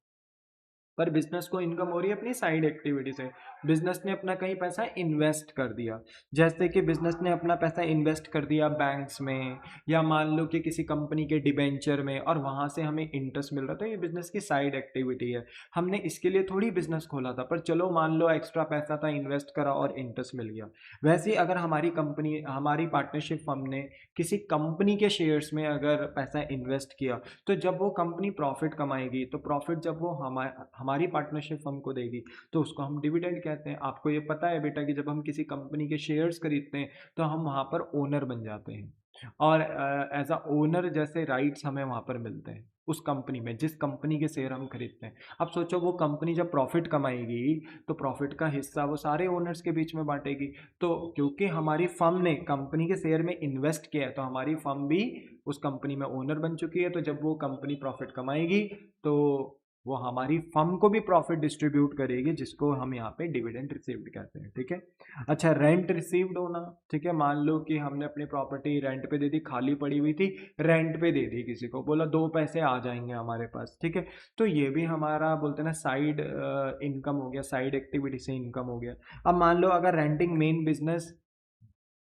[SPEAKER 1] पर बिजनेस को इनकम हो रही है अपनी साइड एक्टिविटी से, बिजनेस ने अपना कहीं पैसा इन्वेस्ट कर दिया, जैसे कि बिजनेस ने अपना पैसा इन्वेस्ट कर दिया बैंक्स में, या मान लो कि किसी कंपनी के डिबेंचर में, और वहां से हमें इंटरेस्ट मिल रहा था, ये बिजनेस की साइड एक्टिविटी है। हमने इसके लिए थोड़ी बिजनेस खोला था, पर चलो मान लो एक्स्ट्रा पैसा था, इन्वेस्ट करा और इंटरेस्ट मिल गया। वैसे ही अगर हमारी कंपनी, हमारी पार्टनरशिप फर्म ने किसी कंपनी के शेयर्स में अगर पैसा इन्वेस्ट किया, तो जब वो कंपनी प्रॉफिट कमाएगी, तो प्रॉफिट जब वो हमारी पार्टनरशिप फर्म को देगी तो उसको हम डिविडेंड कहते हैं। आपको ये पता है बेटा कि जब हम किसी कंपनी के शेयर्स खरीदते हैं तो हम वहाँ पर ओनर बन जाते हैं, और एज अ ओनर जैसे राइट्स हमें वहाँ पर मिलते हैं उस कंपनी में, जिस कंपनी के शेयर हम खरीदते हैं। अब सोचो, वो कंपनी जब प्रॉफिट कमाएगी तो प्रॉफिट का हिस्सा वो सारे ओनर्स के बीच में बांटेगी। तो क्योंकि हमारी फर्म ने कंपनी के शेयर में इन्वेस्ट किया है तो हमारी फर्म भी उस कंपनी में ओनर बन चुकी है, तो जब वो कंपनी प्रॉफिट कमाएगी तो वो हमारी फर्म को भी प्रॉफिट डिस्ट्रीब्यूट करेगी, जिसको हम यहाँ पे डिविडेंड रिसीव्ड कहते हैं, ठीक है। अच्छा, रेंट रिसीव्ड होना, ठीक है, मान लो कि हमने अपनी प्रॉपर्टी रेंट पे दे दी, खाली पड़ी हुई थी, रेंट पे दे दी किसी को, बोला 2 पैसे आ जाएंगे हमारे पास, ठीक है। तो ये भी हमारा बोलते हैं ना साइड इनकम हो गया, साइड एक्टिविटी से इनकम हो गया। अब मान लो अगर रेंटिंग मेन बिजनेस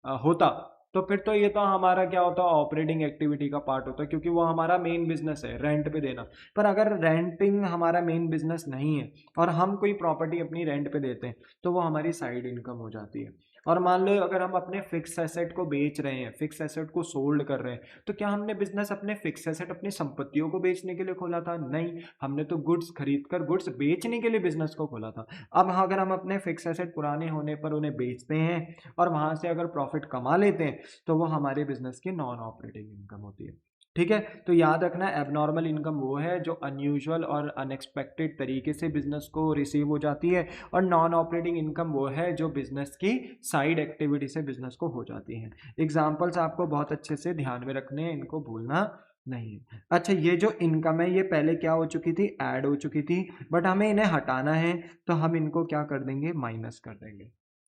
[SPEAKER 1] होता तो फिर तो ये तो हमारा क्या होता, ऑपरेटिंग एक्टिविटी का पार्ट होता, क्योंकि वो हमारा मेन बिजनेस है रेंट पे देना। पर अगर रेंटिंग हमारा मेन बिजनेस नहीं है और हम कोई प्रॉपर्टी अपनी रेंट पे देते हैं तो वो हमारी साइड इनकम हो जाती है। और मान लो अगर हम अपने फिक्स एसेट को बेच रहे हैं, फिक्स एसेट को सोल्ड कर रहे हैं, तो क्या हमने बिजनेस अपने फिक्स एसेट, अपनी संपत्तियों को बेचने के लिए खोला था? नहीं, हमने तो गुड्स खरीद कर गुड्स बेचने के लिए बिजनेस को खोला था। अब अगर हम अपने फिक्स एसेट पुराने होने पर उन्हें बेचते हैं और वहां से अगर प्रॉफिट कमा लेते हैं तो वो हमारे बिजनेस की नॉन ऑपरेटिंग इनकम होती है, ठीक है। तो याद रखना, एबनॉर्मल इनकम वो है जो अनयूजुअल और अनएक्सपेक्टेड तरीके से बिजनेस को रिसीव हो जाती है, और नॉन ऑपरेटिंग इनकम वो है जो बिजनेस की साइड एक्टिविटी से बिजनेस को हो जाती है। एग्जाम्पल्स आपको बहुत अच्छे से ध्यान में रखने हैं, इनको भूलना नहीं है। अच्छा, ये जो इनकम है ये पहले क्या हो चुकी थी, ऐड हो चुकी थी, बट हमें इन्हें हटाना है तो हम इनको क्या कर देंगे, माइनस कर देंगे,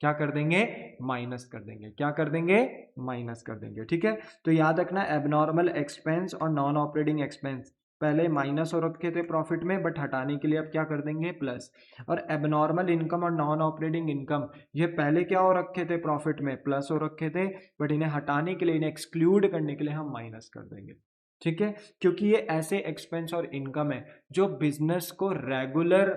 [SPEAKER 1] क्या कर देंगे, माइनस कर देंगे, क्या कर देंगे, माइनस कर देंगे, ठीक है। तो याद रखना एबनॉर्मल एक्सपेंस और नॉन ऑपरेटिंग एक्सपेंस पहले माइनस हो रखे थे प्रॉफिट में, बट हटाने के लिए अब क्या कर देंगे, प्लस। और एबनॉर्मल इनकम और नॉन ऑपरेटिंग इनकम ये पहले क्या हो रखे थे प्रॉफिट में, प्लस हो रखे थे, बट इन्हें हटाने के लिए, इन्हें एक्सक्लूड करने के लिए हम माइनस कर देंगे, ठीक है। क्योंकि ये ऐसे एक्सपेंस और इनकम है जो बिजनेस को रेगुलर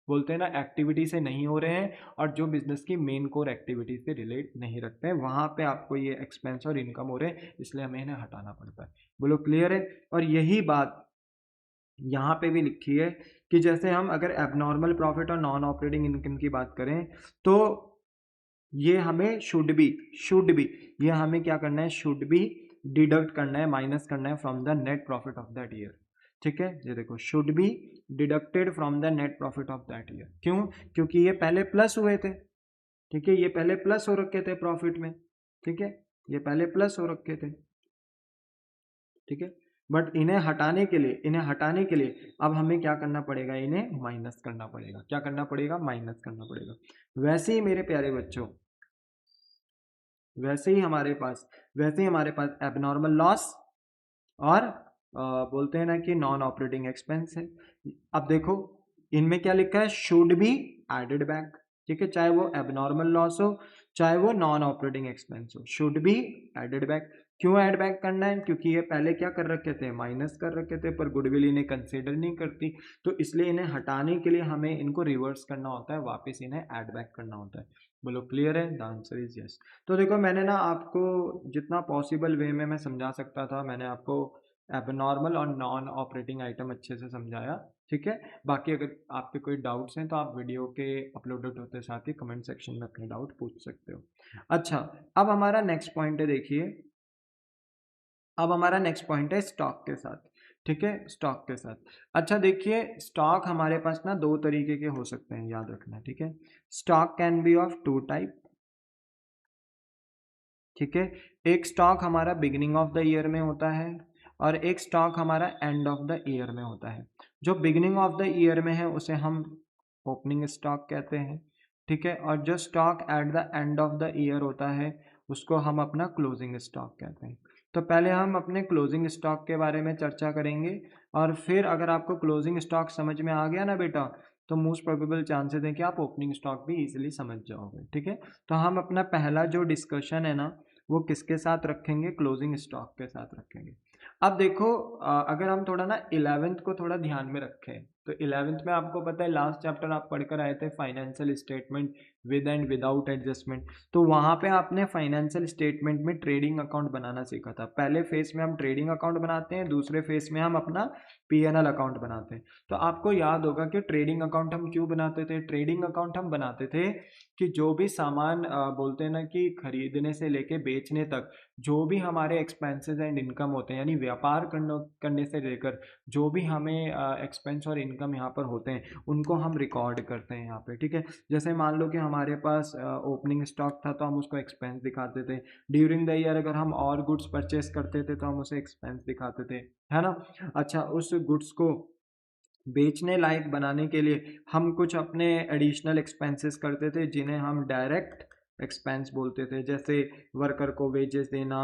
[SPEAKER 1] बोलते हैं ना एक्टिविटी से नहीं हो रहे हैं, और जो बिजनेस की मेन कोर एक्टिविटी से रिलेट नहीं रखते हैं, वहां पे आपको ये एक्सपेंस और इनकम हो रहे हैं, इसलिए हमें इन्हें हटाना पड़ता है। बोलो क्लियर है। और यही बात यहाँ पे भी लिखी है कि जैसे हम अगर एबनॉर्मल प्रॉफिट और नॉन ऑपरेटिंग इनकम की बात करें तो ये हमें शुड बी ये हमें क्या करना है, शुड बी डिडक्ट करना है, माइनस करना है from the net profit of that year, ठीक है। ये देखो should be deducted from the net profit of that year. क्यों, क्योंकि ये पहले प्लस हुए थे, ठीक है, ये पहले प्लस हो रखे थे प्रॉफिट में, ठीक है, ये पहले प्लस हो रखे थे, ठीक है। बट इन्हें हटाने के लिए अब हमें क्या करना पड़ेगा, इन्हें माइनस करना पड़ेगा, क्या करना पड़ेगा, माइनस करना पड़ेगा। वैसे ही मेरे प्यारे बच्चों, वैसे ही हमारे पास एबनॉर्मल लॉस और बोलते हैं ना कि नॉन ऑपरेटिंग एक्सपेंस है। अब देखो इनमें क्या लिखा है, शुड बी एडेड बैक, ठीक है, चाहे वो एबनॉर्मल लॉस हो चाहे वो नॉन ऑपरेटिंग एक्सपेंस हो, शुड बी एडेड बैक। क्यों ऐड बैक करना है, क्योंकि ये पहले क्या कर रखे थे, माइनस कर रखे थे, पर गुडविल इन्हें कंसीडर नहीं करती, तो इसलिए इन्हें हटाने के लिए हमें इनको रिवर्स करना होता है, वापस इन्हें ऐड बैक करना होता है। बोलो क्लियर है, द आंसर इज यस। तो देखो मैंने ना आपको जितना पॉसिबल वे में मैं समझा सकता था, मैंने आपको एबनॉर्मल और नॉन ऑपरेटिंग आइटम अच्छे से समझाया, ठीक है। बाकी अगर आपके कोई डाउट्स हैं तो आप वीडियो के अपलोडेड होते साथ ही कमेंट सेक्शन में अपने डाउट पूछ सकते हो। अच्छा, अब हमारा नेक्स्ट पॉइंट है, देखिए अब हमारा नेक्स्ट पॉइंट है स्टॉक के साथ, ठीक है, स्टॉक के साथ। अच्छा देखिए, स्टॉक हमारे पास ना दो तरीके के हो सकते हैं, याद रखना, ठीक है। Stock can be of two type, ठीक है। एक स्टॉक हमारा बिगिनिंग ऑफ द ईयर में होता है और एक स्टॉक हमारा एंड ऑफ द ईयर में होता है। जो बिगिनिंग ऑफ द ईयर में है उसे हम ओपनिंग स्टॉक कहते हैं, ठीक है, और जो stock at the end of the year होता है उसको हम अपना क्लोजिंग स्टॉक कहते हैं। तो पहले हम अपने क्लोजिंग स्टॉक के बारे में चर्चा करेंगे, और फिर अगर आपको क्लोजिंग स्टॉक समझ में आ गया ना बेटा, तो मोस्ट प्रोबेबल चांसेस है कि आप ओपनिंग स्टॉक भी इजीली समझ जाओगे, ठीक है। तो हम अपना पहला जो डिस्कशन है ना वो किसके साथ रखेंगे, क्लोजिंग स्टॉक के साथ रखेंगे। अब देखो अगर हम थोड़ा ना 11th को थोड़ा ध्यान में रखें, तो 11th में आपको पता है लास्ट चैप्टर आप पढ़कर आए थे financial statement with and without adjustment. तो वहां पे आपने फाइनेंशियल स्टेटमेंट में ट्रेडिंग अकाउंट बनाना सीखा था। पहले फेज में हम ट्रेडिंग अकाउंट बनाते हैं, दूसरे फेज में हम अपना पीएनएल अकाउंट बनाते हैं। तो आपको याद होगा कि ट्रेडिंग अकाउंट हम क्यों बनाते थे, ट्रेडिंग अकाउंट हम बनाते थे कि जो भी सामान बोलते हैं ना कि खरीदने से लेके बेचने तक जो भी हमारे एक्सपेंसेस एंड इनकम होते हैं, यानी व्यापार करने से लेकर जो भी हमें एक्सपेंस और इनकम यहाँ पर होते हैं उनको हम रिकॉर्ड करते हैं यहाँ पे, ठीक है। जैसे मान लो कि हमारे पास ओपनिंग स्टॉक था तो हम उसको एक्सपेंस दिखाते थे, ड्यूरिंग द ईयर अगर हम और गुड्स परचेस करते थे तो हम उसे एक्सपेंस दिखाते थे, है ना। अच्छा, उस गुड्स को बेचने लायक बनाने के लिए हम कुछ अपने एडिशनल एक्सपेंसेस करते थे जिन्हें हम डायरेक्ट एक्सपेंस बोलते थे, जैसे वर्कर को वेजेस देना,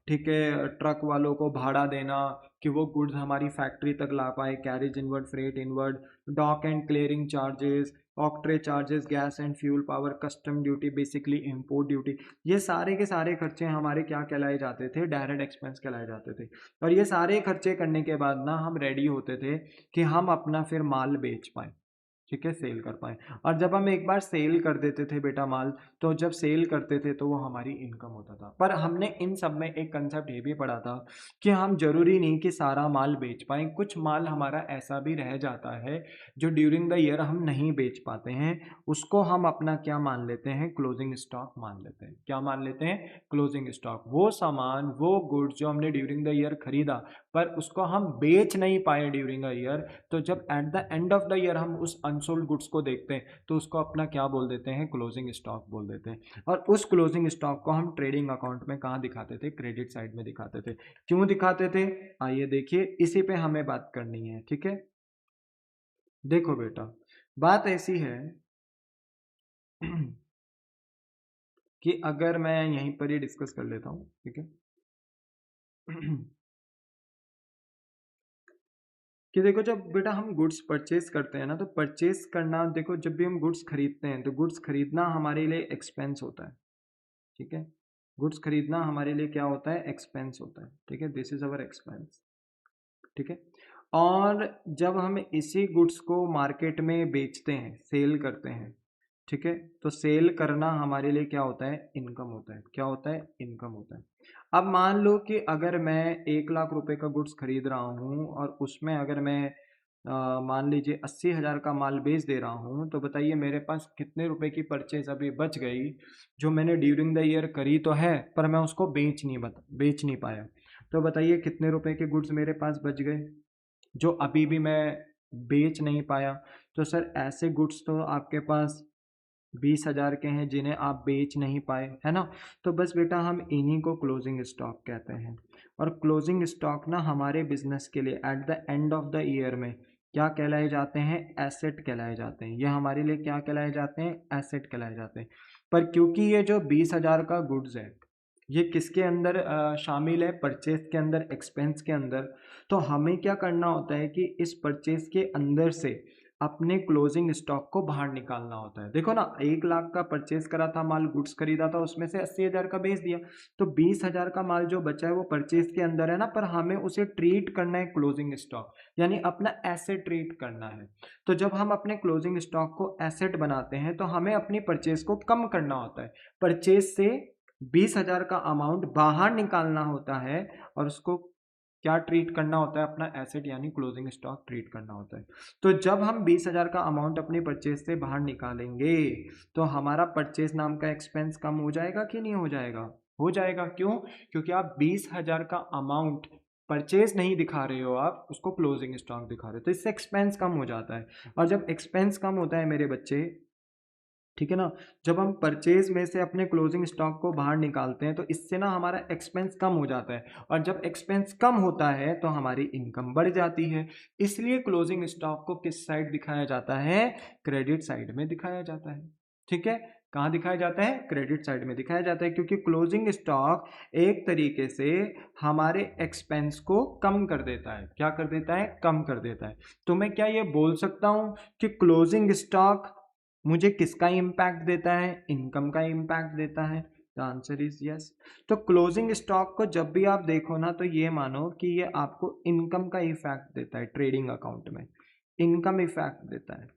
[SPEAKER 1] ठीक है, ट्रक वालों को भाड़ा देना कि वो गुड्स हमारी फैक्ट्री तक ला पाए, carriage inward, freight inward, dock and clearing charges, octroi charges, gas and fuel power, custom duty, basically import duty, ये सारे के सारे खर्चे हमारे क्या कहलाए जाते थे, डायरेक्ट एक्सपेंस कहलाए जाते थे। और ये सारे खर्चे करने के बाद ना हम रेडी होते थे कि हम अपना फिर माल बेच पाएँ, ठीक है, सेल कर पाएँ। और जब हम एक बार सेल कर देते थे बेटा माल, तो जब सेल करते थे तो वो हमारी इनकम होता था। पर हमने इन सब में एक कंसेप्ट ये भी पढ़ा था कि हम ज़रूरी नहीं कि सारा माल बेच पाएँ, कुछ माल हमारा ऐसा भी रह जाता है जो ड्यूरिंग द ईयर हम नहीं बेच पाते हैं, उसको हम अपना क्या मान लेते हैं, क्लोजिंग स्टॉक मान लेते हैं। क्या मान लेते हैं, क्लोजिंग स्टॉक। वो सामान, वो गुड्स जो हमने ड्यूरिंग द ईयर खरीदा पर उसको हम बेच नहीं पाए ड्यूरिंग अ ईयर, तो जब at the end of the year हम उस अनसोल्ड गुड्स को देखते हैं तो उसको अपना क्या बोल देते हैं, क्लोजिंग स्टॉक बोल देते हैं। और उस क्लोजिंग स्टॉक को हम ट्रेडिंग अकाउंट में कहाँ दिखाते थे, क्रेडिट साइड में दिखाते थे। क्यों दिखाते थे, आइए देखिए, इसी पे हमें बात करनी है, ठीक है। देखो बेटा, बात ऐसी है कि अगर मैं यहीं पर ही डिस्कस कर लेता हूँ, ठीक है। कि देखो जब बेटा हम गुड्स परचेज करते हैं ना, तो परचेज करना, देखो जब भी हम गुड्स खरीदते हैं तो गुड्स खरीदना हमारे लिए एक्सपेंस होता है, ठीक है। गुड्स खरीदना हमारे लिए क्या होता है, एक्सपेंस होता है, ठीक है। दिस इज अवर एक्सपेंस, ठीक है। और जब हम इसी गुड्स को मार्केट में बेचते हैं, सेल करते हैं, ठीक है, तो सेल करना हमारे लिए क्या होता है, इनकम होता है। क्या होता है, इनकम होता है। अब मान लो कि अगर मैं 1 लाख रुपए का गुड्स खरीद रहा हूँ और उसमें अगर मैं मान लीजिए 80,000 का माल बेच दे रहा हूँ, तो बताइए मेरे पास कितने रुपए की परचेज अभी बच गई, जो मैंने ड्यूरिंग द ईयर करी तो है, पर मैं उसको बेच नहीं पाया। तो बताइए कितने रुपए के गुड्स मेरे पास बच गए, जो अभी भी मैं बेच नहीं पाया। तो सर ऐसे गुड्स तो आपके पास 20,000 के हैं जिन्हें आप बेच नहीं पाए, है ना। तो बस बेटा हम इन्हीं को क्लोजिंग स्टॉक कहते हैं। और क्लोजिंग स्टॉक ना हमारे बिजनेस के लिए at the end of the year में क्या कहलाए जाते हैं, एसेट कहलाए जाते हैं। ये हमारे लिए क्या कहलाए जाते हैं, एसेट कहलाए जाते हैं। पर क्योंकि ये जो 20,000 का गुड्स है, ये किसके अंदर शामिल है, परचेज के अंदर, एक्सपेंस के अंदर। तो हमें क्या करना होता है कि इस परचेज के अंदर से अपने क्लोजिंग स्टॉक को बाहर निकालना होता है। देखो ना, 1 लाख का परचेज करा था माल, गुड्स खरीदा था, उसमें से 80,000 का बेच दिया, तो 20,000 का माल जो बचा है वो परचेज के अंदर है ना, पर हमें उसे ट्रीट करना है क्लोजिंग स्टॉक, यानी अपना एसेट ट्रीट करना है। तो जब हम अपने क्लोजिंग स्टॉक को एसेट बनाते हैं तो हमें अपनी परचेज को कम करना होता है। परचेज से 20,000 का अमाउंट बाहर निकालना होता है और उसको क्या ट्रीट करना होता है, अपना एसेट यानी क्लोजिंग स्टॉक ट्रीट करना होता है। तो जब हम 20,000 का अमाउंट अपनी परचेज से बाहर निकालेंगे तो हमारा परचेज नाम का एक्सपेंस कम हो जाएगा कि नहीं हो जाएगा, हो जाएगा। क्यों, क्योंकि आप 20,000 का अमाउंट परचेज नहीं दिखा रहे हो, आप उसको क्लोजिंग स्टॉक दिखा रहे हो, तो इससे एक्सपेंस कम हो जाता है। और जब एक्सपेंस कम होता है मेरे बच्चे, ठीक है ना, जब हम परचेज में से अपने क्लोजिंग स्टॉक को बाहर निकालते हैं तो इससे ना हमारा एक्सपेंस कम हो जाता है, और जब एक्सपेंस कम होता है तो हमारी इनकम बढ़ जाती है। इसलिए क्लोजिंग स्टॉक को किस साइड दिखाया जाता है, क्रेडिट साइड में दिखाया जाता है, ठीक है। कहाँ दिखाया जाता है, क्रेडिट साइड में दिखाया जाता है, क्योंकि क्लोजिंग स्टॉक एक तरीके से हमारे एक्सपेंस को कम कर देता है। क्या कर देता है, कम कर देता है। तो मैं क्या ये बोल सकता हूं कि क्लोजिंग स्टॉक मुझे किसका इम्पैक्ट देता है, इनकम का इम्पैक्ट देता है। The answer is yes. तो क्लोजिंग स्टॉक को जब भी आप देखो ना, तो ये मानो कि ये आपको इनकम का इफेक्ट देता है, ट्रेडिंग अकाउंट में इनकम इफेक्ट देता है,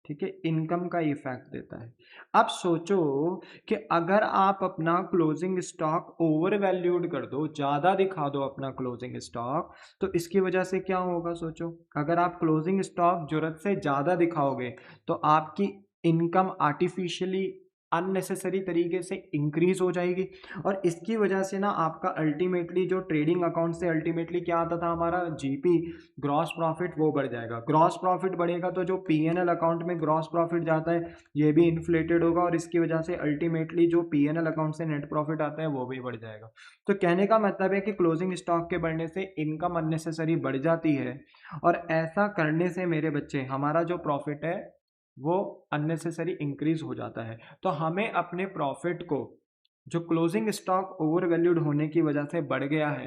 [SPEAKER 1] ठीक है, इनकम का इफेक्ट देता है। अब सोचो कि अगर आप अपना क्लोजिंग स्टॉक ओवर वैल्यूड कर दो, ज्यादा दिखा दो अपना क्लोजिंग स्टॉक, तो इसकी वजह से क्या होगा, सोचो। अगर आप क्लोजिंग स्टॉक जरूरत से ज्यादा दिखाओगे तो आपकी इनकम आर्टिफिशियली अननेसेसरी तरीके से इंक्रीज हो जाएगी, और इसकी वजह से ना आपका अल्टीमेटली जो ट्रेडिंग अकाउंट से अल्टीमेटली क्या आता था, हमारा जीपी, ग्रॉस प्रॉफिट, वो बढ़ जाएगा। ग्रॉस प्रॉफिट बढ़ेगा तो जो पीएनएल अकाउंट में ग्रॉस प्रॉफिट जाता है ये भी इन्फ्लेटेड होगा, और इसकी वजह से अल्टीमेटली जो पीएनएल अकाउंट से नेट प्रॉफिट आता है वो भी बढ़ जाएगा। तो कहने का मतलब है कि क्लोजिंग स्टॉक के बढ़ने से इनकम अननेसेसरी बढ़ जाती है, और ऐसा करने से मेरे बच्चे हमारा जो प्रॉफिट है वो अननेसेसरी इंक्रीज हो जाता है। तो हमें अपने प्रॉफिट को, जो क्लोजिंग स्टॉक ओवर वैल्यूड होने की वजह से बढ़ गया है,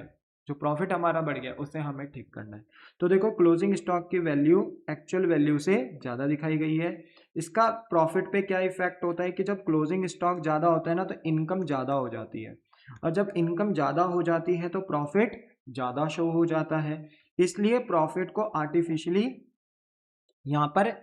[SPEAKER 1] जो प्रॉफिट हमारा बढ़ गया, उसे हमें ठीक करना है। तो देखो क्लोजिंग स्टॉक की वैल्यू एक्चुअल वैल्यू से ज़्यादा दिखाई गई है। इसका प्रॉफिट पे क्या इफेक्ट होता है कि जब क्लोजिंग स्टॉक ज़्यादा होता है ना, तो इनकम ज़्यादा हो जाती है, और जब इनकम ज़्यादा हो जाती है तो प्रॉफिट ज़्यादा शो हो जाता है। इसलिए प्रॉफिट को आर्टिफिशियली यहाँ पर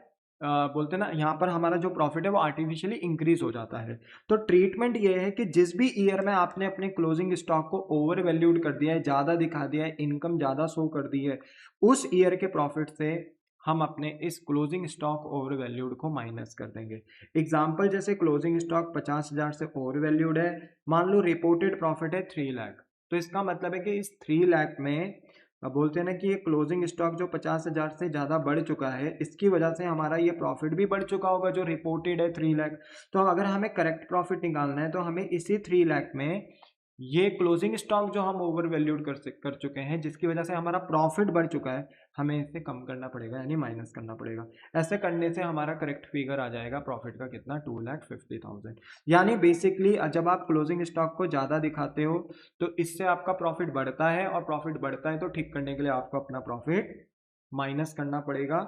[SPEAKER 1] बोलते हैं ना, यहाँ पर हमारा जो प्रॉफिट है वो आर्टिफिशियली इंक्रीज हो जाता है। तो ट्रीटमेंट ये है कि जिस भी ईयर में आपने अपने क्लोजिंग स्टॉक को ओवर वैल्यूड कर दिया है, ज़्यादा दिखा दिया है, इनकम ज़्यादा शो कर दी है, उस ईयर के प्रॉफिट से हम अपने इस क्लोजिंग स्टॉक ओवर वैल्यूड को माइनस कर देंगे। एग्जाम्पल, जैसे क्लोजिंग स्टॉक 50,000 से ओवर वैल्यूड है, मान लो रिपोर्टेड प्रॉफिट है 3 लाख, तो इसका मतलब है कि इस 3 लाख में, अब बोलते हैं ना कि ये क्लोजिंग स्टॉक जो 50,000 से ज़्यादा बढ़ चुका है, इसकी वजह से हमारा ये प्रॉफिट भी बढ़ चुका होगा जो रिपोर्टेड है 3 लाख। तो अगर हमें करेक्ट प्रॉफिट निकालना है तो हमें इसी 3 लाख में ये क्लोजिंग स्टॉक जो हम ओवर वैल्यूड कर चुके हैं, जिसकी वजह से हमारा प्रॉफिट बढ़ चुका है, हमें इसे कम करना पड़ेगा, यानी माइनस करना पड़ेगा। ऐसे करने से हमारा करेक्ट फिगर आ जाएगा प्रॉफिट का कितना, 2,50,000। यानी बेसिकली जब आप क्लोजिंग स्टॉक को ज़्यादा दिखाते हो तो इससे आपका प्रॉफिट बढ़ता है, और प्रॉफिट बढ़ता है तो ठीक करने के लिए आपको अपना प्रॉफिट माइनस करना पड़ेगा,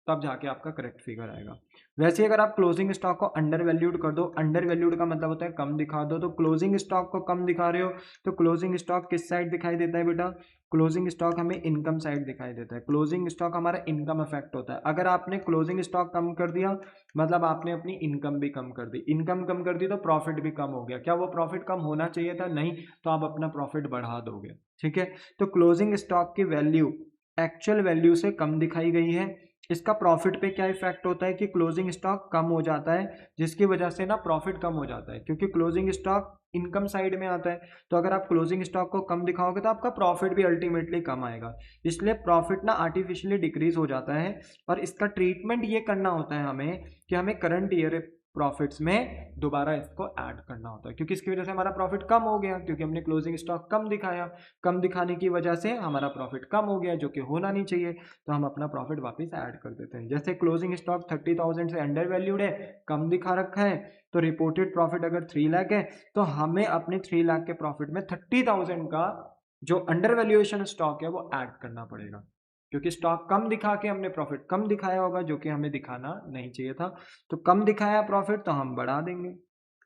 [SPEAKER 1] तब जाके आपका करेक्ट फिगर आएगा। वैसे अगर आप क्लोजिंग स्टॉक को अंडर वैल्यूड कर दो, अंडर वैल्यूड का मतलब होता है कम दिखा दो, तो क्लोजिंग स्टॉक को कम दिखा रहे हो तो क्लोजिंग स्टॉक किस साइड दिखाई देता है बेटा, क्लोजिंग स्टॉक हमें इनकम साइड दिखाई देता है। क्लोजिंग स्टॉक हमारा इनकम इफेक्ट होता है। अगर आपने क्लोजिंग स्टॉक कम कर दिया मतलब आपने अपनी इनकम भी कम कर दी, इनकम कम कर दी तो प्रॉफिट भी कम हो गया। क्या वो प्रॉफिट कम होना चाहिए था? नहीं, तो आप अपना प्रॉफिट बढ़ा दोगे। ठीक है, तो क्लोजिंग स्टॉक की वैल्यू एक्चुअल वैल्यू से कम दिखाई गई है। इसका प्रॉफिट पे क्या इफेक्ट होता है कि क्लोजिंग स्टॉक कम हो जाता है, जिसकी वजह से ना प्रॉफिट कम हो जाता है, क्योंकि क्लोजिंग स्टॉक इनकम साइड में आता है। तो अगर आप क्लोजिंग स्टॉक को कम दिखाओगे तो आपका प्रॉफिट भी अल्टीमेटली कम आएगा, इसलिए प्रॉफिट ना आर्टिफिशियली डिक्रीज हो जाता है। और इसका ट्रीटमेंट ये करना होता है हमें कि हमें करंट ईयर प्रॉफिट्स में दोबारा इसको ऐड करना होता है, क्योंकि इसकी वजह से हमारा प्रॉफिट कम हो गया, क्योंकि हमने क्लोजिंग स्टॉक कम दिखाया। कम दिखाने की वजह से हमारा प्रॉफिट कम हो गया, जो कि होना नहीं चाहिए, तो हम अपना प्रॉफिट वापस ऐड कर देते हैं। जैसे क्लोजिंग स्टॉक 30,000 से अंडर वैल्यूड है, कम दिखा रखा है, तो रिपोर्टेड प्रॉफिट अगर 3 लाख है तो हमें अपने 3 लाख के प्रॉफिट में 30,000 का जो अंडर वैल्यूएशन स्टॉक है वो ऐड करना पड़ेगा, क्योंकि स्टॉक कम दिखा के हमने प्रॉफिट कम दिखाया होगा, जो कि हमें दिखाना नहीं चाहिए था। तो कम दिखाया प्रॉफिट तो हम बढ़ा देंगे,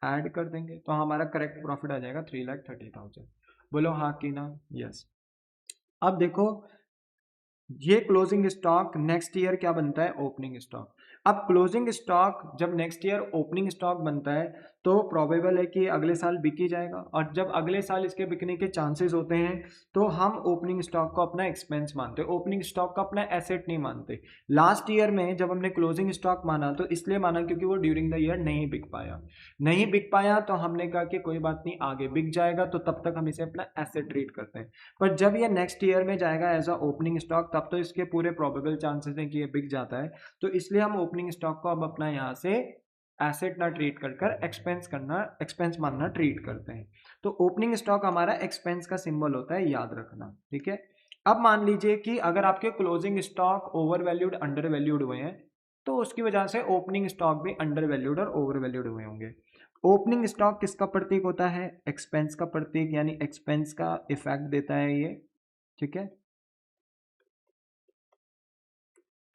[SPEAKER 1] ऐड कर देंगे, तो हमारा करेक्ट प्रॉफिट आ जाएगा 3,30,000। बोलो हाँ कि ना? यस। अब देखो, ये क्लोजिंग स्टॉक नेक्स्ट ईयर क्या बनता है, ओपनिंग स्टॉक। अब क्लोजिंग स्टॉक जब नेक्स्ट ईयर ओपनिंग स्टॉक बनता है तो प्रोबेबल है कि अगले साल बिक ही जाएगा, और जब अगले साल इसके बिकने के चांसेस होते हैं तो हम ओपनिंग स्टॉक को अपना एक्सपेंस मानते हैं, ओपनिंग स्टॉक को अपना एसेट नहीं मानते। लास्ट ईयर में जब हमने क्लोजिंग स्टॉक माना तो इसलिए माना क्योंकि वो ड्यूरिंग द ईयर नहीं बिक पाया, नहीं बिक पाया तो हमने कहा कि कोई बात नहीं, आगे बिक जाएगा, तो तब तक हम इसे अपना एसेट ट्रीट करते हैं। पर जब ये नेक्स्ट ईयर में जाएगा एज अ ओपनिंग स्टॉक, तब तो इसके पूरे प्रोबेबल चांसेस हैं कि ये बिक जाता है, तो इसलिए हम ओपनिंग स्टॉक को अब अपना यहाँ से एसेट ना ट्रीट कर एक्सपेंस मानना ट्रीट करते हैं। तो ओपनिंग स्टॉक हमारा एक्सपेंस का सिंबल होता है, याद रखना। ठीक है, अब मान लीजिए कि अगर आपके closing stock over valued under valued हुए हैं, तो उसकी वजह से ओपनिंग स्टॉक भी अंडर वैल्यूड और ओवर वैल्यूड हुए होंगे। ओपनिंग स्टॉक किसका प्रतीक होता है, एक्सपेंस का प्रतीक, यानी एक्सपेंस का इफेक्ट देता है ये। ठीक है,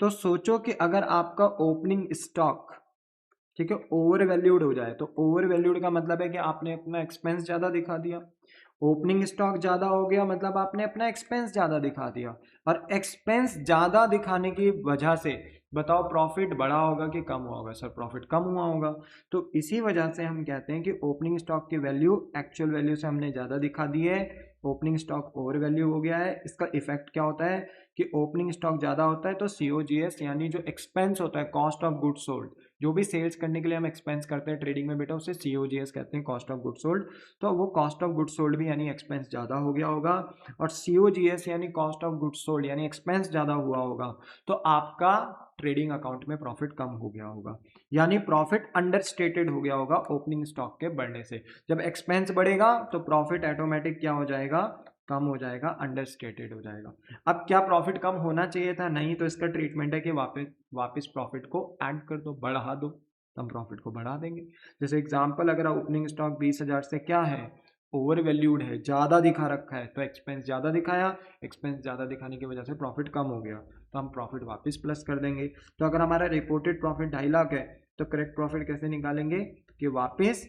[SPEAKER 1] तो सोचो कि अगर आपका ओपनिंग स्टॉक, ठीक है, ओवर वैल्यूड हो जाए, तो ओवर वैल्यूड का मतलब है कि आपने अपना एक्सपेंस ज़्यादा दिखा दिया। ओपनिंग स्टॉक ज़्यादा हो गया मतलब आपने अपना एक्सपेंस ज़्यादा दिखा दिया, और एक्सपेंस ज़्यादा दिखाने की वजह से बताओ प्रॉफिट बढ़ा होगा कि कम हुआ होगा? सर प्रॉफिट कम हुआ होगा। तो इसी वजह से हम कहते हैं कि ओपनिंग स्टॉक की वैल्यू एक्चुअल वैल्यू से हमने ज़्यादा दिखा दी है, ओपनिंग स्टॉक ओवर वैल्यू हो गया है। इसका इफेक्ट क्या होता है कि ओपनिंग स्टॉक ज़्यादा होता है तो COGS यानी जो एक्सपेंस होता है, कॉस्ट ऑफ गुड सोल्ड, जो भी सेल्स करने के लिए हम एक्सपेंस करते हैं ट्रेडिंग में बेटा, उसे COGS कहते हैं, कॉस्ट ऑफ गुड सोल्ड। तो वो कॉस्ट ऑफ गुड सोल्ड भी यानी एक्सपेंस ज़्यादा हो गया होगा, और COGS यानी कॉस्ट ऑफ गुड सोल्ड यानी एक्सपेंस ज़्यादा हुआ होगा, तो आपका ट्रेडिंग अकाउंट में प्रॉफिट कम हो गया होगा, यानी प्रॉफिट अंडरस्टेटेड हो गया होगा ओपनिंग स्टॉक के बढ़ने से। जब एक्सपेंस बढ़ेगा तो प्रॉफिट ऑटोमेटिक क्या हो जाएगा, कम हो जाएगा, अंडरस्टेटेड हो जाएगा। अब क्या प्रॉफिट कम होना चाहिए था? नहीं, तो इसका ट्रीटमेंट है कि वापस प्रॉफिट को ऐड कर दो, बढ़ा दो, तो हम प्रॉफिट को बढ़ा देंगे। जैसे एग्जांपल, अगर ओपनिंग स्टॉक 20,000 से क्या है, ओवर वैल्यूड है, ज़्यादा दिखा रखा है, तो एक्सपेंस ज़्यादा दिखाया, एक्सपेंस ज़्यादा दिखाने की वजह से प्रॉफिट कम हो गया, तो हम प्रॉफिट वापस प्लस कर देंगे। तो अगर हमारा रिपोर्टेड प्रॉफिट 2.5 लाख है तो करेक्ट प्रॉफिट कैसे निकालेंगे कि वापस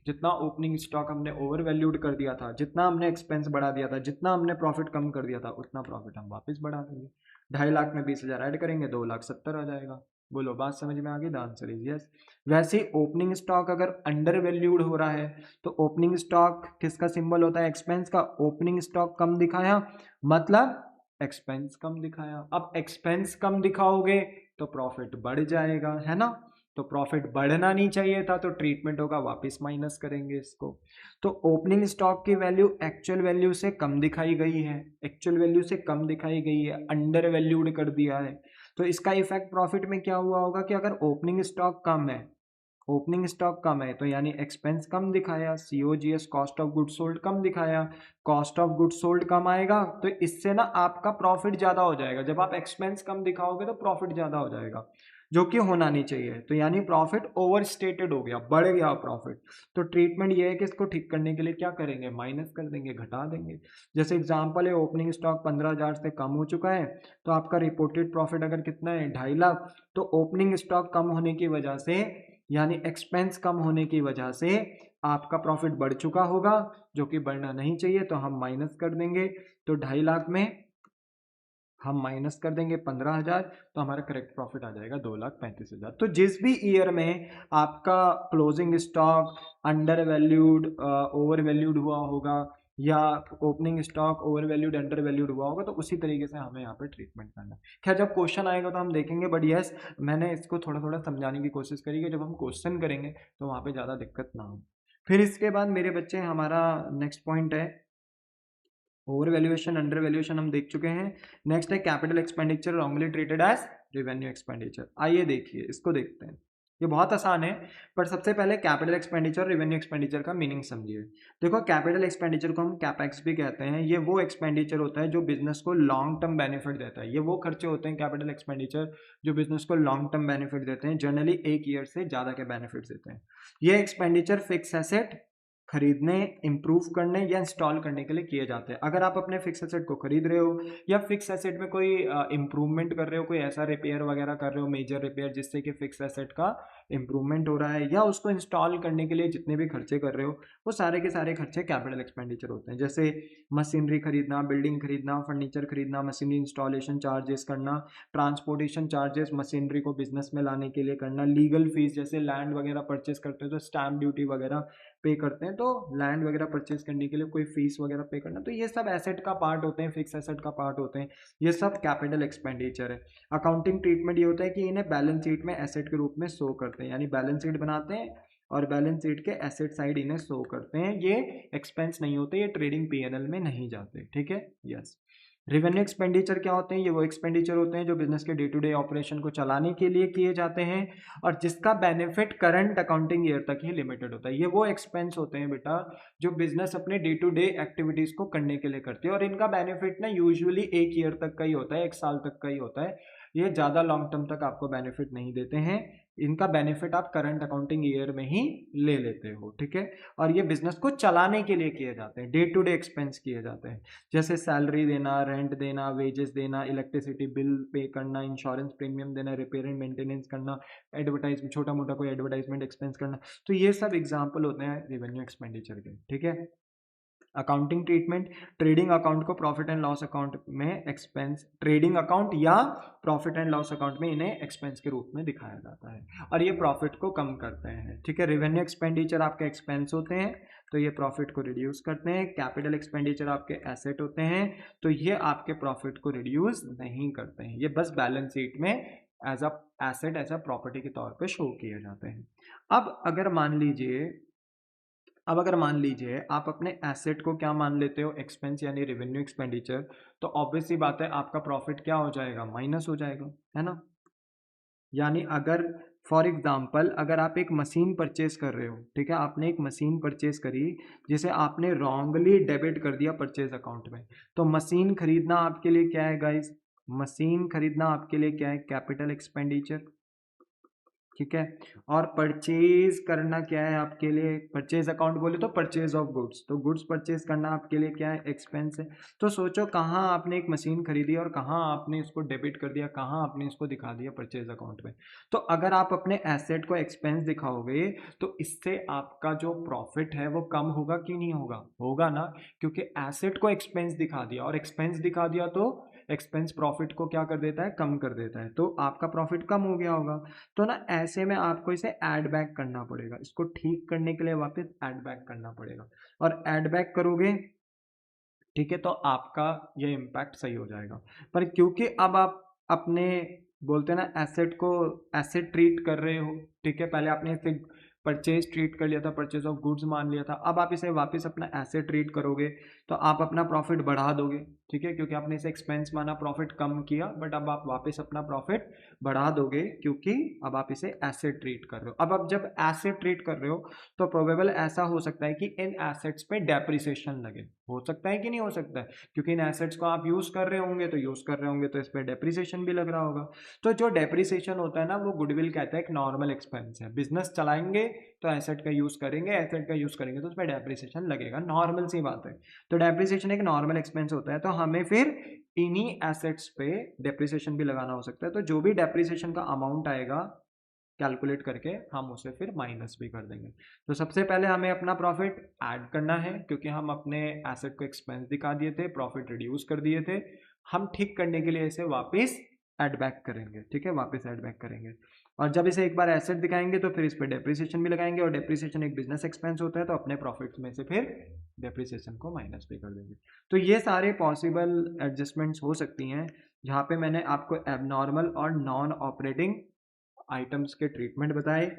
[SPEAKER 1] जितना ओपनिंग स्टॉक हमने ओवर वैल्यूड कर दिया था, जितना हमने एक्सपेंस बढ़ा दिया था, जितना हमने प्रॉफिट कम कर दिया था, उतना प्रॉफिट हम वापस बढ़ा देंगे। 2.5 लाख में 20,000 ऐड करेंगे, 2,70,000 आ जाएगा। बोलो बात समझ में आ गई? The answer is yes. वैसे ओपनिंग स्टॉक अगर अंडर वैल्यूड हो रहा है तो ओपनिंग स्टॉक किसका सिंबल होता है, एक्सपेंस का। ओपनिंग स्टॉक कम दिखाया मतलब एक्सपेंस कम दिखाया। अब एक्सपेंस कम दिखाओगे तो प्रॉफिट बढ़ जाएगा, है ना? तो प्रॉफिट बढ़ना नहीं चाहिए था, तो ट्रीटमेंट होगा वापस माइनस करेंगे इसको। तो ओपनिंग स्टॉक की वैल्यू एक्चुअल वैल्यू से कम दिखाई गई है, एक्चुअल वैल्यू से कम दिखाई गई है, अंडर वैल्यूड कर दिया है। तो इसका इफेक्ट प्रॉफिट में क्या हुआ होगा कि अगर ओपनिंग स्टॉक कम है ओपनिंग स्टॉक कम है तो यानी एक्सपेंस कम दिखाया, COGS cost of goods sold कम दिखाया, कॉस्ट ऑफ गुड्स सोल्ड कम आएगा तो इससे ना आपका प्रॉफिट ज़्यादा हो जाएगा। जब आप एक्सपेंस कम दिखाओगे तो प्रॉफिट ज़्यादा हो जाएगा, जो कि होना नहीं चाहिए। तो यानी प्रॉफिट ओवर स्टेटेड हो गया, बढ़ गया प्रॉफिट। तो ट्रीटमेंट ये है कि इसको ठीक करने के लिए क्या करेंगे, माइनस कर देंगे, घटा देंगे। जैसे एग्जांपल है, ओपनिंग स्टॉक 15,000 से कम हो चुका है तो आपका रिपोर्टेड प्रॉफिट अगर कितना है 2.5 लाख, तो ओपनिंग स्टॉक कम होने की वजह से यानी एक्सपेंस कम होने की वजह से आपका प्रॉफिट बढ़ चुका होगा, जो कि बढ़ना नहीं चाहिए। तो हम माइनस कर देंगे, तो 2.5 लाख में हम माइनस कर देंगे 15,000, तो हमारा करेक्ट प्रॉफिट आ जाएगा 2,35,000। तो जिस भी ईयर में आपका closing stock under valued over valued हुआ होगा या opening stock over valued under valued हुआ होगा, तो उसी तरीके से हमें यहाँ पे ट्रीटमेंट करना है। खैर जब क्वेश्चन आएगा तो हम देखेंगे, बट यस मैंने इसको थोड़ा थोड़ा समझाने की कोशिश करी कि जब हम क्वेश्चन करेंगे तो वहाँ पे ज़्यादा दिक्कत ना हो। फिर इसके बाद मेरे बच्चे हमारा नेक्स्ट पॉइंट है ओवर वैल्यूएशन अंडर वैल्यूएशन, हम देख चुके हैं। नेक्स्ट है capital expenditure wrongly treated as revenue expenditure. आइए देखिए, इसको देखते हैं। ये बहुत आसान है, पर सबसे पहले कैपिटल एक्सपेंडिचर रेवेन्यू एक्सपेंडिचर का मीनिंग समझिए। देखो, कैपिटल एक्सपेंडिचर को हम कैपेक्स भी कहते हैं। ये वो एक्सपेंडिचर होता है जो बिजनेस को लॉन्ग टर्म बेनिफिट देता है। ये वो खर्चे होते हैं कैपिटल एक्सपेंडिचर जो बिजनेस को लॉन्ग टर्म बेनिफिट देते हैं, जनरली 1 ईयर से ज़्यादा के बेनिफिट देते हैं। ये एक्सपेंडिचर फिक्स एसेट खरीदने, इंप्रूव करने या इंस्टॉल करने के लिए किए जाते हैं। अगर आप अपने फिक्स एसेट को खरीद रहे हो या फिक्स एसेट में कोई इंप्रूवमेंट कर रहे हो, कोई ऐसा रिपेयर वगैरह कर रहे हो, मेजर रिपेयर जिससे कि फिक्स एसेट का इंप्रूवमेंट हो रहा है, या उसको इंस्टॉल करने के लिए जितने भी खर्चे कर रहे हो, वो सारे के सारे खर्चे कैपिटल एक्सपेंडिचर होते हैं। जैसे मशीनरी खरीदना, बिल्डिंग खरीदना, फर्नीचर खरीदना, मशीनरी इंस्टॉलेशन चार्जेस करना, ट्रांसपोर्टेशन चार्जेस मशीनरी को बिजनेस में लाने के लिए करना, लीगल फीस जैसे लैंड वगैरह परचेस करते हो तो स्टैम्प ड्यूटी वगैरह पे करते हैं, तो लैंड वगैरह परचेज करने के लिए कोई फीस वगैरह पे करना, तो ये सब एसेट का पार्ट होते हैं, फिक्स एसेट का पार्ट होते हैं। ये सब कैपिटल एक्सपेंडिचर है। अकाउंटिंग ट्रीटमेंट ये होता है कि इन्हें बैलेंस शीट में एसेट के रूप में शो करते हैं, यानी बैलेंस शीट बनाते हैं और बैलेंस शीट के एसेट साइड इन्हें शो करते हैं। ये एक्सपेंस नहीं होते, ये ट्रेडिंग P&L में नहीं जाते। ठीक है, यस। रेवेन्यू एक्सपेंडिचर क्या होते हैं? ये वो एक्सपेंडिचर होते हैं जो बिजनेस के डे टू डे ऑपरेशन को चलाने के लिए किए जाते हैं और जिसका बेनिफिट करंट अकाउंटिंग ईयर तक ही लिमिटेड होता है। ये वो एक्सपेंस होते हैं बेटा जो बिजनेस अपने डे टू डे एक्टिविटीज को करने के लिए करती है और इनका बेनिफिट ना यूजुअली 1 ईयर तक का ही होता है, 1 साल तक का ही होता है। ये ज़्यादा लॉन्ग टर्म तक आपको बेनिफिट नहीं देते हैं। इनका बेनिफिट आप करंट अकाउंटिंग ईयर में ही ले लेते हो। ठीक है, और ये बिजनेस को चलाने के लिए किए जाते हैं, डे टू डे एक्सपेंस किए जाते हैं, जैसे सैलरी देना, रेंट देना, वेजेस देना, इलेक्ट्रिसिटी बिल पे करना, इंश्योरेंस प्रीमियम देना, रिपेयर एंड मेंटेनेंस करना, एडवर्टाइजमेंट, छोटा मोटा कोई एडवर्टाइजमेंट एक्सपेंस करना। तो ये सब एग्जाम्पल होते हैं रेवेन्यू एक्सपेंडिचर के। ठीक है, अकाउंटिंग ट्रीटमेंट, ट्रेडिंग अकाउंट को प्रॉफिट एंड लॉस अकाउंट में एक्सपेंस, ट्रेडिंग अकाउंट या प्रॉफिट एंड लॉस अकाउंट में इन्हें एक्सपेंस के रूप में दिखाया जाता है और ये प्रॉफिट को कम करते हैं। ठीक है, रेवेन्यू एक्सपेंडिचर आपके एक्सपेंस होते हैं तो ये प्रॉफिट को रिड्यूस करते हैं। कैपिटल एक्सपेंडिचर आपके एसेट होते हैं तो ये आपके प्रॉफिट को रिड्यूस नहीं करते हैं, ये बस बैलेंस शीट में as a asset, as a property के तौर पे शो किए जाते हैं। अब अगर मान लीजिए आप अपने एसेट को क्या मान लेते हो, एक्सपेंस यानी रेवेन्यू एक्सपेंडिचर, तो ऑब्वियस सी बात है आपका प्रॉफिट क्या हो जाएगा, माइनस हो जाएगा, है ना। यानी अगर फॉर एग्जांपल अगर आप एक मशीन परचेज कर रहे हो, ठीक है, आपने एक मशीन परचेज करी जिसे आपने रॉन्गली डेबिट कर दिया परचेज अकाउंट में, तो मशीन खरीदना आपके लिए क्या है गाइस, मशीन खरीदना आपके लिए क्या है, कैपिटल एक्सपेंडिचर। ठीक है, और परचेज करना क्या है आपके लिए, परचेज अकाउंट बोले तो परचेज ऑफ गुड्स, तो गुड्स परचेज करना आपके लिए क्या है, एक्सपेंस है। तो सोचो कहाँ आपने एक मशीन खरीदी और कहाँ आपने इसको डेबिट कर दिया, कहाँ आपने इसको दिखा दिया परचेज अकाउंट में। तो अगर आप अपने एसेट को एक्सपेंस दिखाओगे तो इससे आपका जो प्रॉफिट है वो कम होगा कि नहीं होगा, होगा ना, क्योंकि एसेट को एक्सपेंस दिखा दिया और एक्सपेंस दिखा दिया तो एक्सपेंस प्रॉफिट को क्या कर देता है, कम कर देता है, तो आपका प्रॉफिट कम हो गया होगा। तो ना ऐसे में आपको इसे ऐड बैक करना पड़ेगा, इसको ठीक करने के लिए वापस ऐड बैक करना पड़ेगा और ऐड बैक करोगे, ठीक है, तो आपका ये इम्पैक्ट सही हो जाएगा। पर क्योंकि अब आप अपने बोलते हैं ना एसेट को एसेट ट्रीट कर रहे हो, ठीक है, पहले आपने इसे परचेज ट्रीट कर लिया था, परचेज ऑफ गुड्स मान लिया था, अब आप इसे वापस अपना एसेट ट्रीट करोगे तो आप अपना प्रॉफिट बढ़ा दोगे, ठीक है, क्योंकि आपने इसे एक्सपेंस माना, प्रॉफिट कम किया, बट अब आप वापस अपना प्रॉफिट बढ़ा दोगे क्योंकि अब आप इसे एसेट ट्रीट कर रहे हो। अब जब एसेट ट्रीट कर रहे हो तो प्रोबेबल ऐसा हो सकता है कि इन एसेट्स पे डेप्रिसिएशन लगे, हो सकता है कि नहीं हो सकता है, क्योंकि इन एसेट्स को आप यूज कर रहे होंगे तो इस पर डेप्रिसिएशन भी लग रहा होगा। तो जो डेप्रिसिएशन होता है ना, वो गुडविल कहता है एक नॉर्मल एक्सपेंस है। बिजनेस चलाएंगे तो एसेट का यूज करेंगे तो उस पर डेप्रिसिएशन लगेगा, नॉर्मल सी बात है। तो डेप्रिसिएशन एक नॉर्मल एक्सपेंस होता है, तो हमें फिर इन्हीं एसेट्स पे डेप्रिसिएशन भी लगाना हो सकता है। तो जो भी डेप्रिसिएशन का अमाउंट आएगा कैलकुलेट करके हम उसे फिर माइनस भी कर देंगे। तो सबसे पहले हमें अपना प्रॉफिट ऐड करना है, क्योंकि हम अपने एसेट को एक्सपेंस दिखा दिए थे, प्रॉफिट रिड्यूस कर दिए थे। हम ठीक करने के लिए इसे वापस ऐड बैक करेंगे, ठीक है, वापस ऐड बैक करेंगे। और जब इसे एक बार एसेट दिखाएंगे तो फिर इस पर डेप्रिसिएशन भी लगाएंगे, और डेप्रिसिएशन एक बिजनेस एक्सपेंस होता है, तो अपने प्रॉफिट में से फिर डेप्रिसिएशन को माइनस भी कर देंगे। तो ये सारे पॉसिबल एडजस्टमेंट्स हो सकती हैं, जहाँ पे मैंने आपको एबनॉर्मल और नॉन ऑपरेटिंग आइटम्स के ट्रीटमेंट बताए।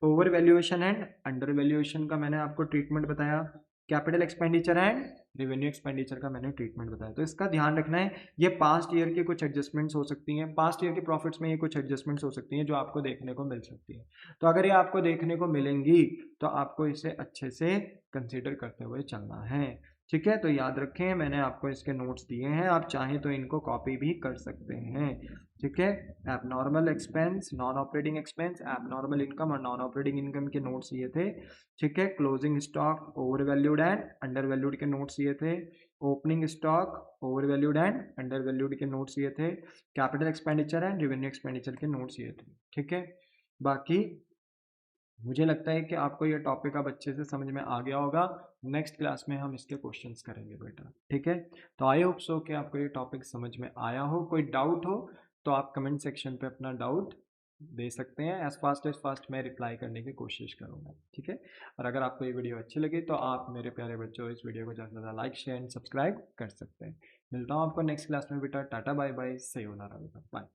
[SPEAKER 1] Over valuation and under valuation का मैंने आपको ट्रीटमेंट बताया। Capital expenditure and revenue expenditure का मैंने ट्रीटमेंट बताया। तो इसका ध्यान रखना है, ये पास्ट ईयर की कुछ एडजस्टमेंट्स हो सकती हैं, पास्ट ईयर के प्रॉफिट्स में ये कुछ एडजस्टमेंट्स हो सकती हैं जो आपको देखने को मिल सकती है। तो अगर ये आपको देखने को मिलेंगी तो आपको इसे अच्छे से कंसिडर करते हुए चलना है, ठीक है। तो याद रखें, मैंने आपको इसके नोट्स दिए हैं, आप चाहें तो इनको कॉपी भी कर सकते हैं, ठीक है। Abnormal expense, non operating expense, abnormal income और नॉन ऑपरेटिंग इनकम के नोट्स ये थे, ठीक है। Closing stock, over valued and under valued के नोट्स ये थे। Opening stock, over valued and under valued के नोट्स ये थे। Capital expenditure and revenue expenditure के नोट्स ये थे, ठीक है। बाकी मुझे लगता है कि आपको ये टॉपिक अब अच्छे से समझ में आ गया होगा। नेक्स्ट क्लास में हम इसके क्वेश्चंस करेंगे बेटा, ठीक है। तो आई होप सो कि आपको ये टॉपिक समझ में आया हो। कोई डाउट हो तो आप कमेंट सेक्शन पे अपना डाउट दे सकते हैं, एज फास्ट मैं रिप्लाई करने की कोशिश करूँगा, ठीक है। और अगर आपको ये वीडियो अच्छी लगी तो आप मेरे प्यारे बच्चों इस वीडियो को ज़्यादा से ज़्यादा लाइक शेयर एंड सब्सक्राइब कर सकते हैं। मिलता हूँ आपको नेक्स्ट क्लास में बेटा। टाटा बाय बाय, सयोनारा बेटा, बाय।